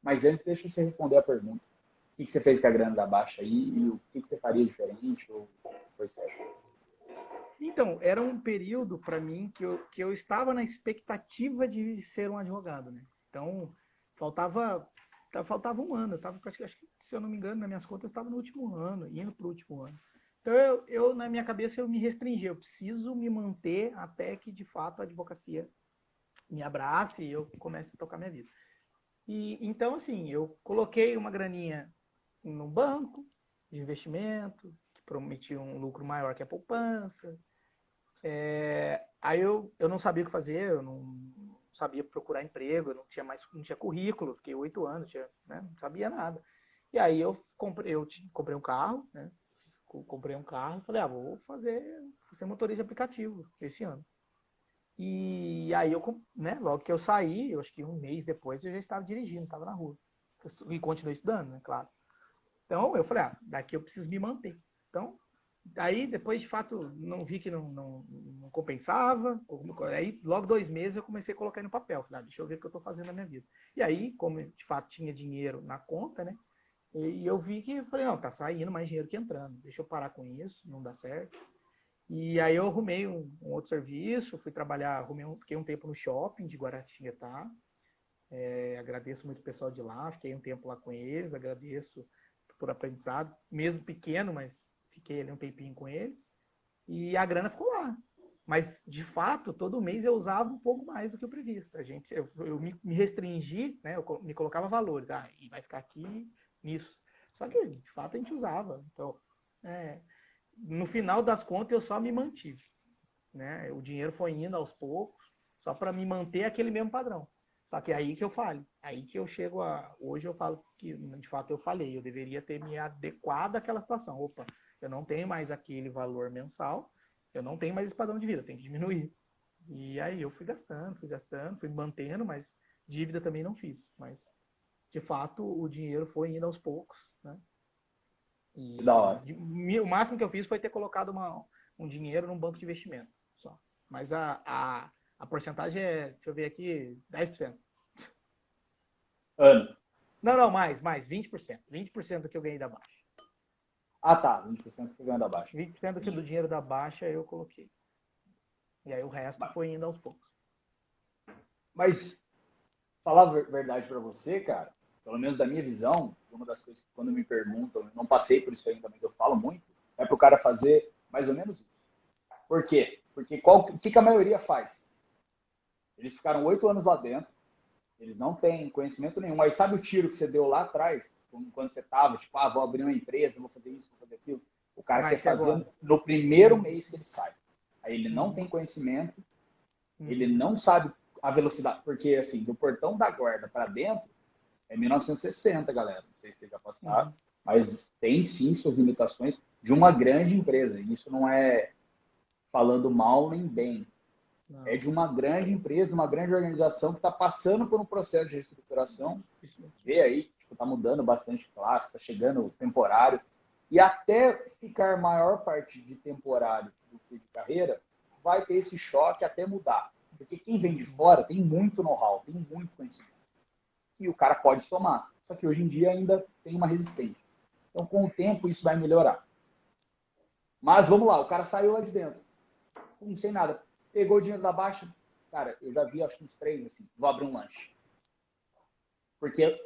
mas antes deixa você responder a pergunta. O que você fez com a grana da Baixa aí e o que você faria diferente ou foi certo? Então, era um período para mim que eu estava na expectativa de ser um advogado, né? Então, faltava, faltava um ano. Eu estava, acho que, se eu não me engano, nas minhas contas, eu estava no último ano, indo para o último ano. Então, na minha cabeça, eu me restringi. Eu preciso me manter até que, de fato, a advocacia me abrace e eu comece a tocar minha vida. E então, assim, eu coloquei uma graninha num banco de investimento, que prometia um lucro maior que a poupança. Aí eu não sabia o que fazer, eu não sabia procurar emprego, eu não tinha currículo, fiquei 8 anos, né, não sabia nada. E aí comprei um carro, né? Comprei um carro e falei, vou ser motorista de aplicativo esse ano. E aí né, logo que eu saí, eu acho que um mês depois eu já estava dirigindo, estava na rua. E continuei estudando, né, claro. Então eu falei, daqui eu preciso me manter. Então, aí depois de fato não vi que não compensava. Aí logo 2 meses eu comecei a colocar no papel. Falei, deixa eu ver o que eu estou fazendo na minha vida. E aí, como de fato tinha dinheiro na conta, né? E eu vi que, falei, não, tá saindo mais dinheiro que entrando. Deixa eu parar com isso, não dá certo. E aí eu arrumei um outro serviço, fui trabalhar, fiquei um tempo no shopping de Guaratinguetá. Agradeço muito o pessoal de lá, fiquei um tempo lá com eles, agradeço por aprendizado, mesmo pequeno, mas fiquei ali um tempinho com eles. E a grana ficou lá. Mas, de fato, todo mês eu usava um pouco mais do que o previsto. Eu me restringi, né? Eu me colocava valores. E vai ficar aqui nisso. Só que, de fato, a gente usava. Então, no final das contas, eu só me mantive. Né? O dinheiro foi indo aos poucos, só para me manter aquele mesmo padrão. Só que é aí que eu falo, aí que eu chego a. Hoje eu falo que, de fato, eu falei, eu deveria ter me adequado àquela situação. Opa, eu não tenho mais aquele valor mensal, eu não tenho mais esse padrão de vida, tem que diminuir. E aí eu fui gastando, fui mantendo, mas dívida também não fiz. Mas, de fato, o dinheiro foi indo aos poucos, né? Que da hora. O máximo que eu fiz foi ter colocado um dinheiro num banco de investimento só. Mas a porcentagem é, deixa eu ver aqui, 10%. Ano. Não, mais, 20%. 20% do que eu ganhei da Baixa. Ah, tá. 20% você ganha da Baixa. 20% do dinheiro da Baixa eu coloquei. E aí o resto foi indo aos poucos. Mas, falar a verdade para você, cara, pelo menos da minha visão, uma das coisas que quando me perguntam, eu não passei por isso ainda, mas eu falo muito, é para o cara fazer mais ou menos isso. Por quê? Porque o que a maioria faz? Eles ficaram 8 anos lá dentro, eles não têm conhecimento nenhum. Mas sabe o tiro que você deu lá atrás, quando você estava, tipo, vou abrir uma empresa, vou fazer isso, vou fazer aquilo? O cara Vai quer ser fazer agora. no primeiro mês que ele sai. Aí ele não tem conhecimento, ele não sabe a velocidade, porque assim, do portão da guarda para dentro é 1960, galera. Não sei se vocês já passaram, mas tem sim suas limitações de uma grande empresa. Isso não é falando mal nem bem. É de uma grande empresa, uma grande organização que está passando por um processo de reestruturação. Vê aí, está mudando bastante classe, está chegando o temporário. E até ficar maior parte de temporário do que de carreira, vai ter esse choque até mudar. Porque quem vem de fora tem muito know-how, tem muito conhecimento. E o cara pode somar. Só que hoje em dia ainda tem uma resistência. Então, com o tempo, isso vai melhorar. Mas vamos lá, o cara saiu lá de dentro. Não sei nada. Pegou o dinheiro da Baixa. Cara, eu já vi acho que uns 3 assim. Vou abrir um lanche. Porque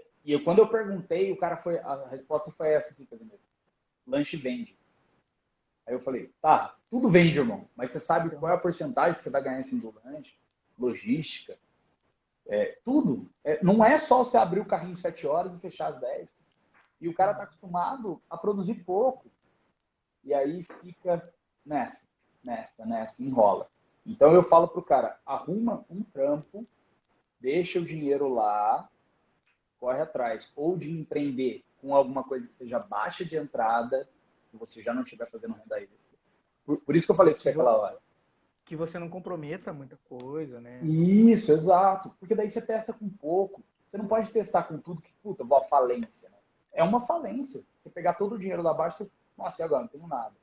quando eu perguntei, a resposta foi essa aqui, lanche vende. Aí eu falei, tá, tudo vende, irmão. Mas você sabe qual é a porcentagem que você vai ganhar assim do lanche? Logística, tudo. Não é só você abrir o carrinho 7 horas e fechar às 10. E o cara está acostumado a produzir pouco. E aí fica nessa, enrola. Então eu falo pro cara, arruma um trampo deixa o dinheiro lá, corre atrás. Ou de empreender com alguma coisa que seja baixa de entrada, se você já não estiver fazendo renda extra. Por isso que eu falei para você aquela hora. Que você não comprometa muita coisa, né? Isso, exato. Porque daí você testa com pouco. Você não pode testar com tudo que, puta, eu vou à falência. Né? É uma falência. Você pegar todo o dinheiro da baixa, você, nossa, e agora? Não tenho nada.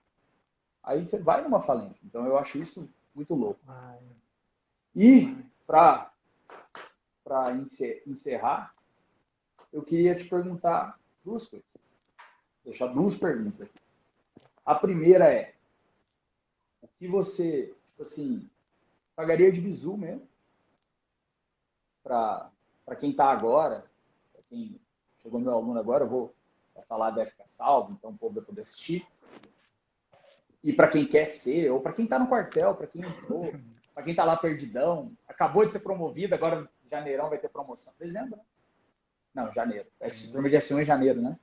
Aí você vai numa falência. Então eu acho isso muito louco. E, para encerrar, eu queria te perguntar duas coisas. Vou deixar duas perguntas aqui. A primeira é, o que você, tipo assim, pagaria de bizu mesmo? Para quem está agora, para quem chegou meu aluno agora, essa live vai ficar salvo, então o povo vai poder assistir. E para quem quer ser, ou para quem está no quartel, para quem entrou, para quem está lá perdidão, acabou de ser promovido, agora em janeirão vai ter promoção. Dezembro, né? Não, janeiro. Essa intermediação é janeiro, né?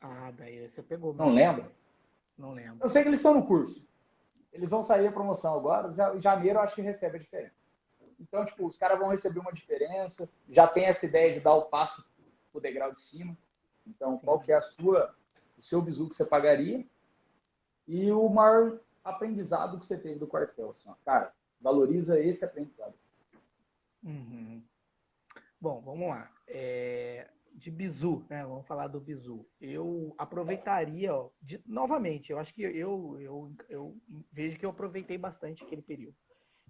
Ah, daí você pegou. Não lembra? Não lembro. Eu sei que eles estão no curso. Eles vão sair a promoção agora. Em janeiro eu acho que recebe a diferença. Então, tipo, os caras vão receber uma diferença. Já tem essa ideia de dar o passo pro degrau de cima. Então, qual que é o seu bizu que você pagaria? E o maior aprendizado que você teve do quartel. Assim, ó, cara, valoriza esse aprendizado. Uhum. Bom, vamos lá. De bizu, né? Vamos falar do bizu. Eu aproveitaria, ó, novamente, eu acho que eu vejo que eu aproveitei bastante aquele período.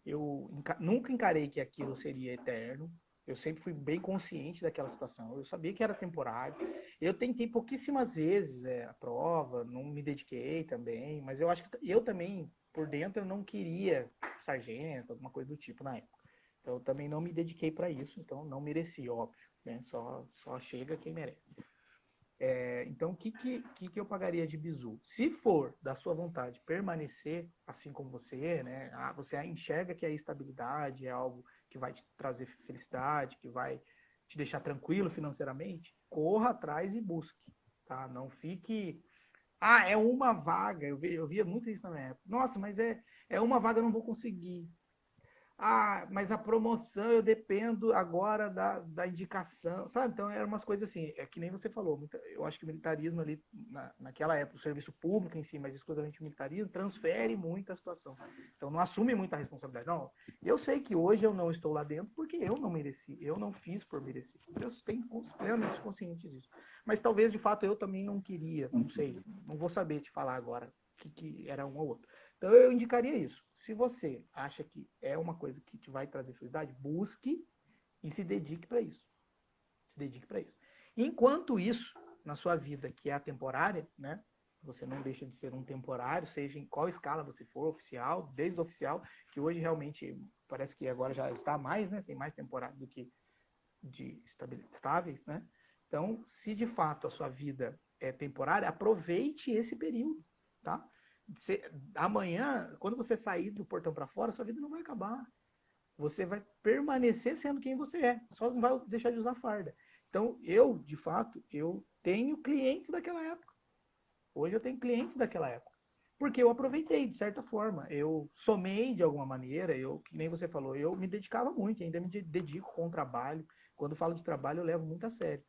Eu nunca encarei que aquilo seria eterno. Eu sempre fui bem consciente daquela situação. Eu sabia que era temporário. Eu tentei pouquíssimas vezes a prova, não me dediquei também, mas eu acho que eu também, por dentro, eu não queria sargento, alguma coisa do tipo na época. Então, eu também não me dediquei para isso, então não mereci, óbvio. Né? Só chega quem merece. Então, o que eu pagaria de bizu? Se for da sua vontade permanecer assim como você, né? Você enxerga que a estabilidade é algo que vai te trazer felicidade, que vai te deixar tranquilo financeiramente, corra atrás e busque, tá? Não fique... é uma vaga. Eu via muito isso na minha época. Nossa, mas é uma vaga, eu não vou conseguir. Mas a promoção eu dependo agora da indicação, sabe? Então eram umas coisas assim, é que nem você falou, eu acho que o militarismo ali, naquela época, o serviço público em si, mas exclusivamente o militarismo, transfere muito a situação. Então não assume muita responsabilidade. Não, eu sei que hoje eu não estou lá dentro porque eu não mereci, eu não fiz por merecer. Eu tenho plenamente consciente disso. Mas talvez, de fato, eu também não queria, não sei, não vou saber te falar agora que era um ou outro. Então eu indicaria isso. Se você acha que é uma coisa que te vai trazer felicidade, busque e se dedique para isso. Se dedique para isso. Enquanto isso, na sua vida, que é a temporária, né? Você não deixa de ser um temporário, seja em qual escala você for, oficial, desde o oficial, que hoje realmente parece que agora já está mais, né? Tem mais temporário do que de estáveis, né? Então, se de fato a sua vida é temporária, aproveite esse período, tá? Amanhã, quando você sair do portão para fora, sua vida não vai acabar. Você vai permanecer sendo quem você é, só não vai deixar de usar farda. Então, de fato, eu tenho clientes daquela época. Hoje eu tenho clientes daquela época. Porque eu aproveitei, de certa forma. Eu somei de alguma maneira, que nem você falou, eu me dedicava muito, ainda me dedico com o trabalho. Quando falo de trabalho, eu levo muito a sério.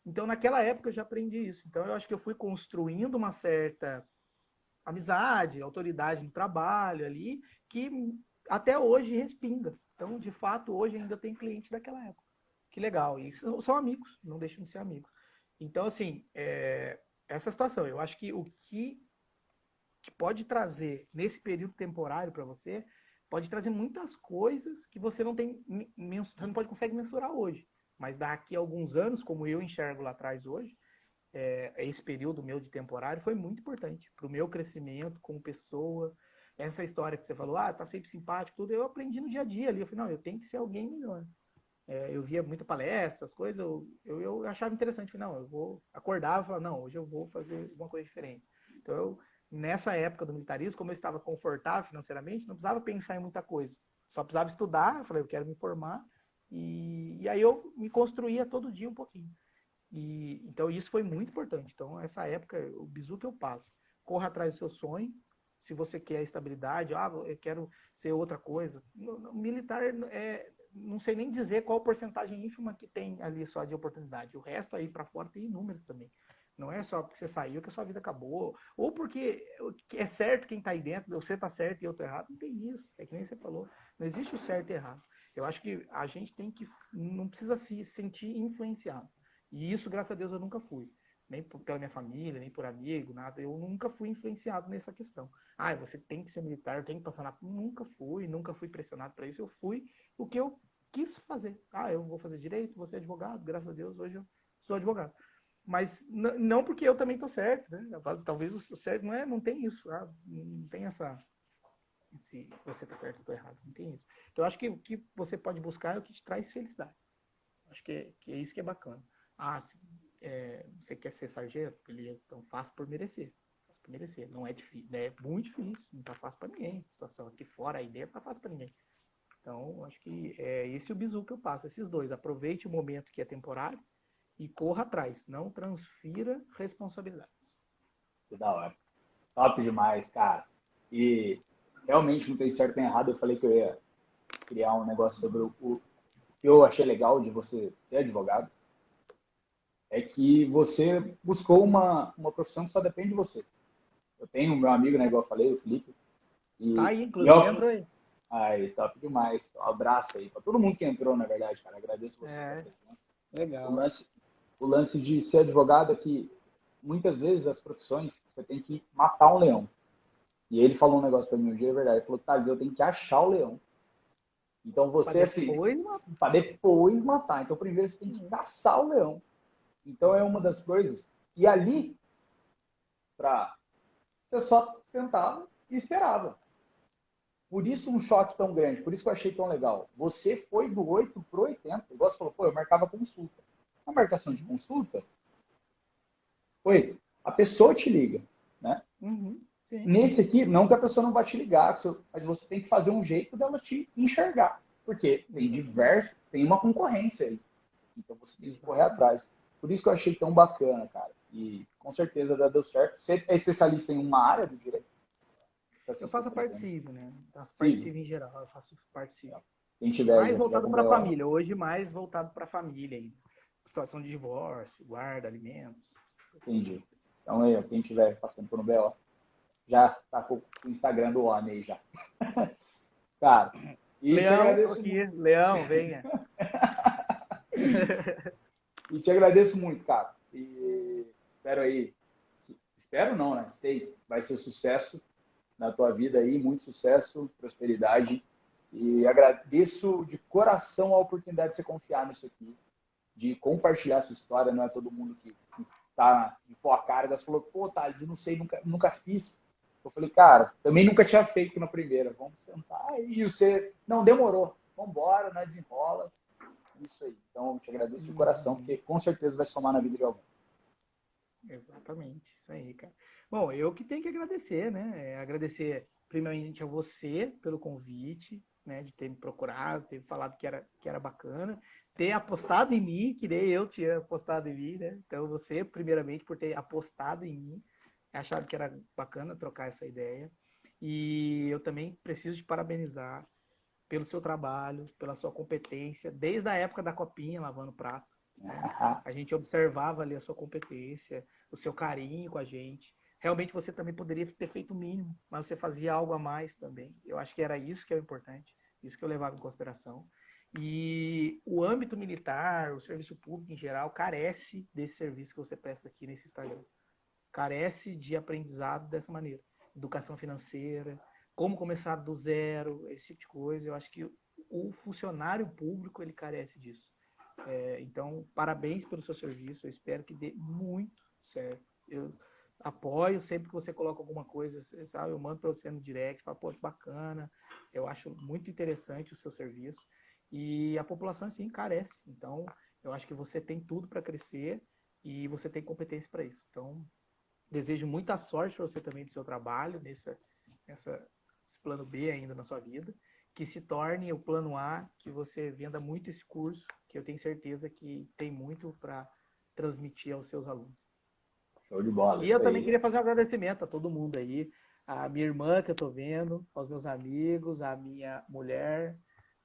Então, naquela época, eu já aprendi isso. Então, eu acho que eu fui construindo uma certa amizade, autoridade no trabalho ali, que até hoje respinga. Então, de fato, hoje ainda tem cliente daquela época. Que legal. E são amigos, não deixam de ser amigos. Então, assim, essa situação, eu acho que o que pode trazer nesse período temporário para você, pode trazer muitas coisas que você não tem, você não consegue mensurar hoje. Mas daqui a alguns anos, como eu enxergo lá atrás hoje, esse período meu de temporário foi muito importante para o meu crescimento como pessoa. Essa história que você falou, tá sempre simpático, tudo, eu aprendi no dia a dia ali. Eu falei, não, eu tenho que ser alguém melhor. Eu via muita palestra, as coisas, eu achava interessante. Falei, não, eu vou acordar e falar, não, hoje eu vou fazer alguma coisa diferente. Então, nessa época do militarismo, como eu estava confortável financeiramente, não precisava pensar em muita coisa. Só precisava estudar, eu falei, eu quero me formar. E aí eu me construía todo dia um pouquinho. Então isso foi muito importante. Então essa época, o bizu que eu passo, corra atrás do seu sonho, se você quer estabilidade, eu quero ser outra coisa. Militar, não sei nem dizer qual porcentagem ínfima que tem ali só de oportunidade. O resto aí para fora tem inúmeros também. Não é só porque você saiu que a sua vida acabou, ou porque é certo quem está aí dentro, você está certo e eu estou errado. Não tem isso, é que nem você falou. Não existe o certo e errado. Eu acho que a gente não precisa se sentir influenciado. E isso, graças a Deus, eu nunca fui. Nem pela minha família, nem por amigo, nada. Eu nunca fui influenciado nessa questão. Você tem que ser militar, tem que passar na... Nunca fui pressionado para isso. Eu fui o que eu quis fazer. Eu vou fazer direito, vou ser advogado. Graças a Deus, hoje eu sou advogado. Mas não porque eu também estou certo, né? Talvez o certo não tem isso. Não tem se você está certo ou estou errado. Não tem isso. Então, eu acho que o que você pode buscar é o que te traz felicidade. Acho que é isso que é bacana. Você quer ser sargento? Beleza, então faça por merecer. Faça por merecer. Não é difícil, é muito difícil. Não está fácil para ninguém. A situação aqui fora, aí dentro, não está fácil para ninguém. Então, acho que é esse o bizu que eu passo, esses dois. Aproveite o momento que é temporário e corra atrás. Não transfira responsabilidades. Que da hora. Top demais, cara. E realmente não tem certo nem errado. Eu falei que eu ia criar um negócio sobre o que eu achei legal de você ser advogado. É que você buscou uma profissão que só depende de você. Eu tenho um meu amigo, né, igual eu falei, o Felipe. Tá aí, inclusive, entrou aí. Aí, top demais. Um abraço aí para todo mundo que entrou, na verdade, cara. Agradeço você pela presença. Legal. O lance de ser advogado é que muitas vezes as profissões você tem que matar um leão. E ele falou um negócio para mim um dia, é verdade. Ele falou, Thales, eu tenho que achar o leão. Então você, para depois matar. Então primeiro você tem que caçar o leão. Então é uma das coisas. E ali, você só sentava e esperava. Por isso um choque tão grande, por isso que eu achei tão legal. Você foi do 8 pro 80. Igual você falou, eu marcava consulta. Na marcação de consulta, a pessoa te liga, né? Nesse aqui, não que a pessoa não vai te ligar, mas você tem que fazer um jeito dela te enxergar. Porque tem uma concorrência aí. Então você tem que correr atrás. Por isso que eu achei tão bacana, cara. E com certeza já deu certo. Você é especialista em uma área do direito? Eu faço a parte civil, né? Faço parte civil em geral, eu faço parte civil. Quem tiver mais voltado para a família, hoje mais voltado para a família ainda. Situação de divórcio, guarda, alimentos. Entendi. Então aí, quem estiver passando por um BO, já tá com o Instagram do homem aí já. Cara, e Leão, te agradeço aqui. Muito. Leão, venha. E te agradeço muito, cara. E espero não, né? Sei, vai ser sucesso na tua vida aí, muito sucesso, prosperidade. E agradeço de coração a oportunidade de você confiar nisso aqui, de compartilhar sua história. Não é todo mundo que tá de pó a cara. Você falou, pô, Thales, eu não sei, nunca fiz. Eu falei, cara, também nunca tinha feito na primeira. Vamos sentar. E você, não, demorou. Vamos embora, nós desenrola. Isso aí. Então, eu te agradeço de coração, porque com certeza vai somar na vida de alguém. Exatamente, isso aí, cara. Bom, eu que tenho que agradecer, né? Agradecer primeiramente a você pelo convite, né? De ter me procurado, ter falado que era bacana, ter apostado em mim, que nem eu tinha apostado em mim, né? Então, você, primeiramente, por ter apostado em mim, achado que era bacana trocar essa ideia. E eu também preciso te parabenizar pelo seu trabalho, pela sua competência, desde a época da copinha, lavando prato. Né? A gente observava ali a sua competência, o seu carinho com a gente. Realmente você também poderia ter feito o mínimo, mas você fazia algo a mais também. Eu acho que era isso que é o importante, isso que eu levava em consideração. E o âmbito militar, o serviço público em geral, carece desse serviço que você presta aqui nesse Instagram. Carece de aprendizado dessa maneira. Educação financeira, como começar do zero, esse tipo de coisa. Eu acho que o funcionário público, ele carece disso. Então, parabéns pelo seu serviço. Eu espero que dê muito certo. Eu apoio sempre que você coloca alguma coisa, sabe? Eu mando para você no direct, falo, pô, que bacana. Eu acho muito interessante o seu serviço. E a população, sim, carece. Então, eu acho que você tem tudo para crescer e você tem competência para isso. Então, desejo muita sorte para você também do seu trabalho, nesse plano B ainda na sua vida, que se torne o plano A, que você venda muito esse curso, que eu tenho certeza que tem muito para transmitir aos seus alunos. Show de bola. E eu também queria fazer um agradecimento a todo mundo aí, a minha irmã que eu tô vendo, aos meus amigos, a minha mulher,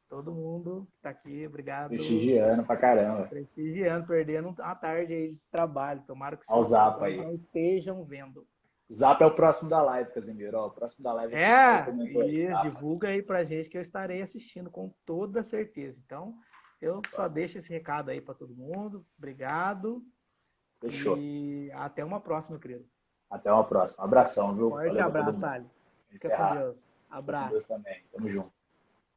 todo mundo que tá aqui, obrigado. Prestigiando pra caramba. Prestigiando, perdendo a tarde aí de trabalho. Tomara que Olha o vocês Zap aí. não estejam vendo. O Zap é o próximo da live, Casemiro. Ó, o próximo da live você fala É, comentou aí. isso, Zapa. divulga aí pra gente que eu estarei assistindo com toda certeza. Então, eu só deixo esse recado aí para todo mundo. Obrigado Fechou. e até uma próxima, meu querido. Até uma próxima. Um abração, viu? Forte Valeu pra todo abraço, mundo. Thales. Fica com Encerrar. Deus. Fica com Deus Abraço. também. Tamo junto.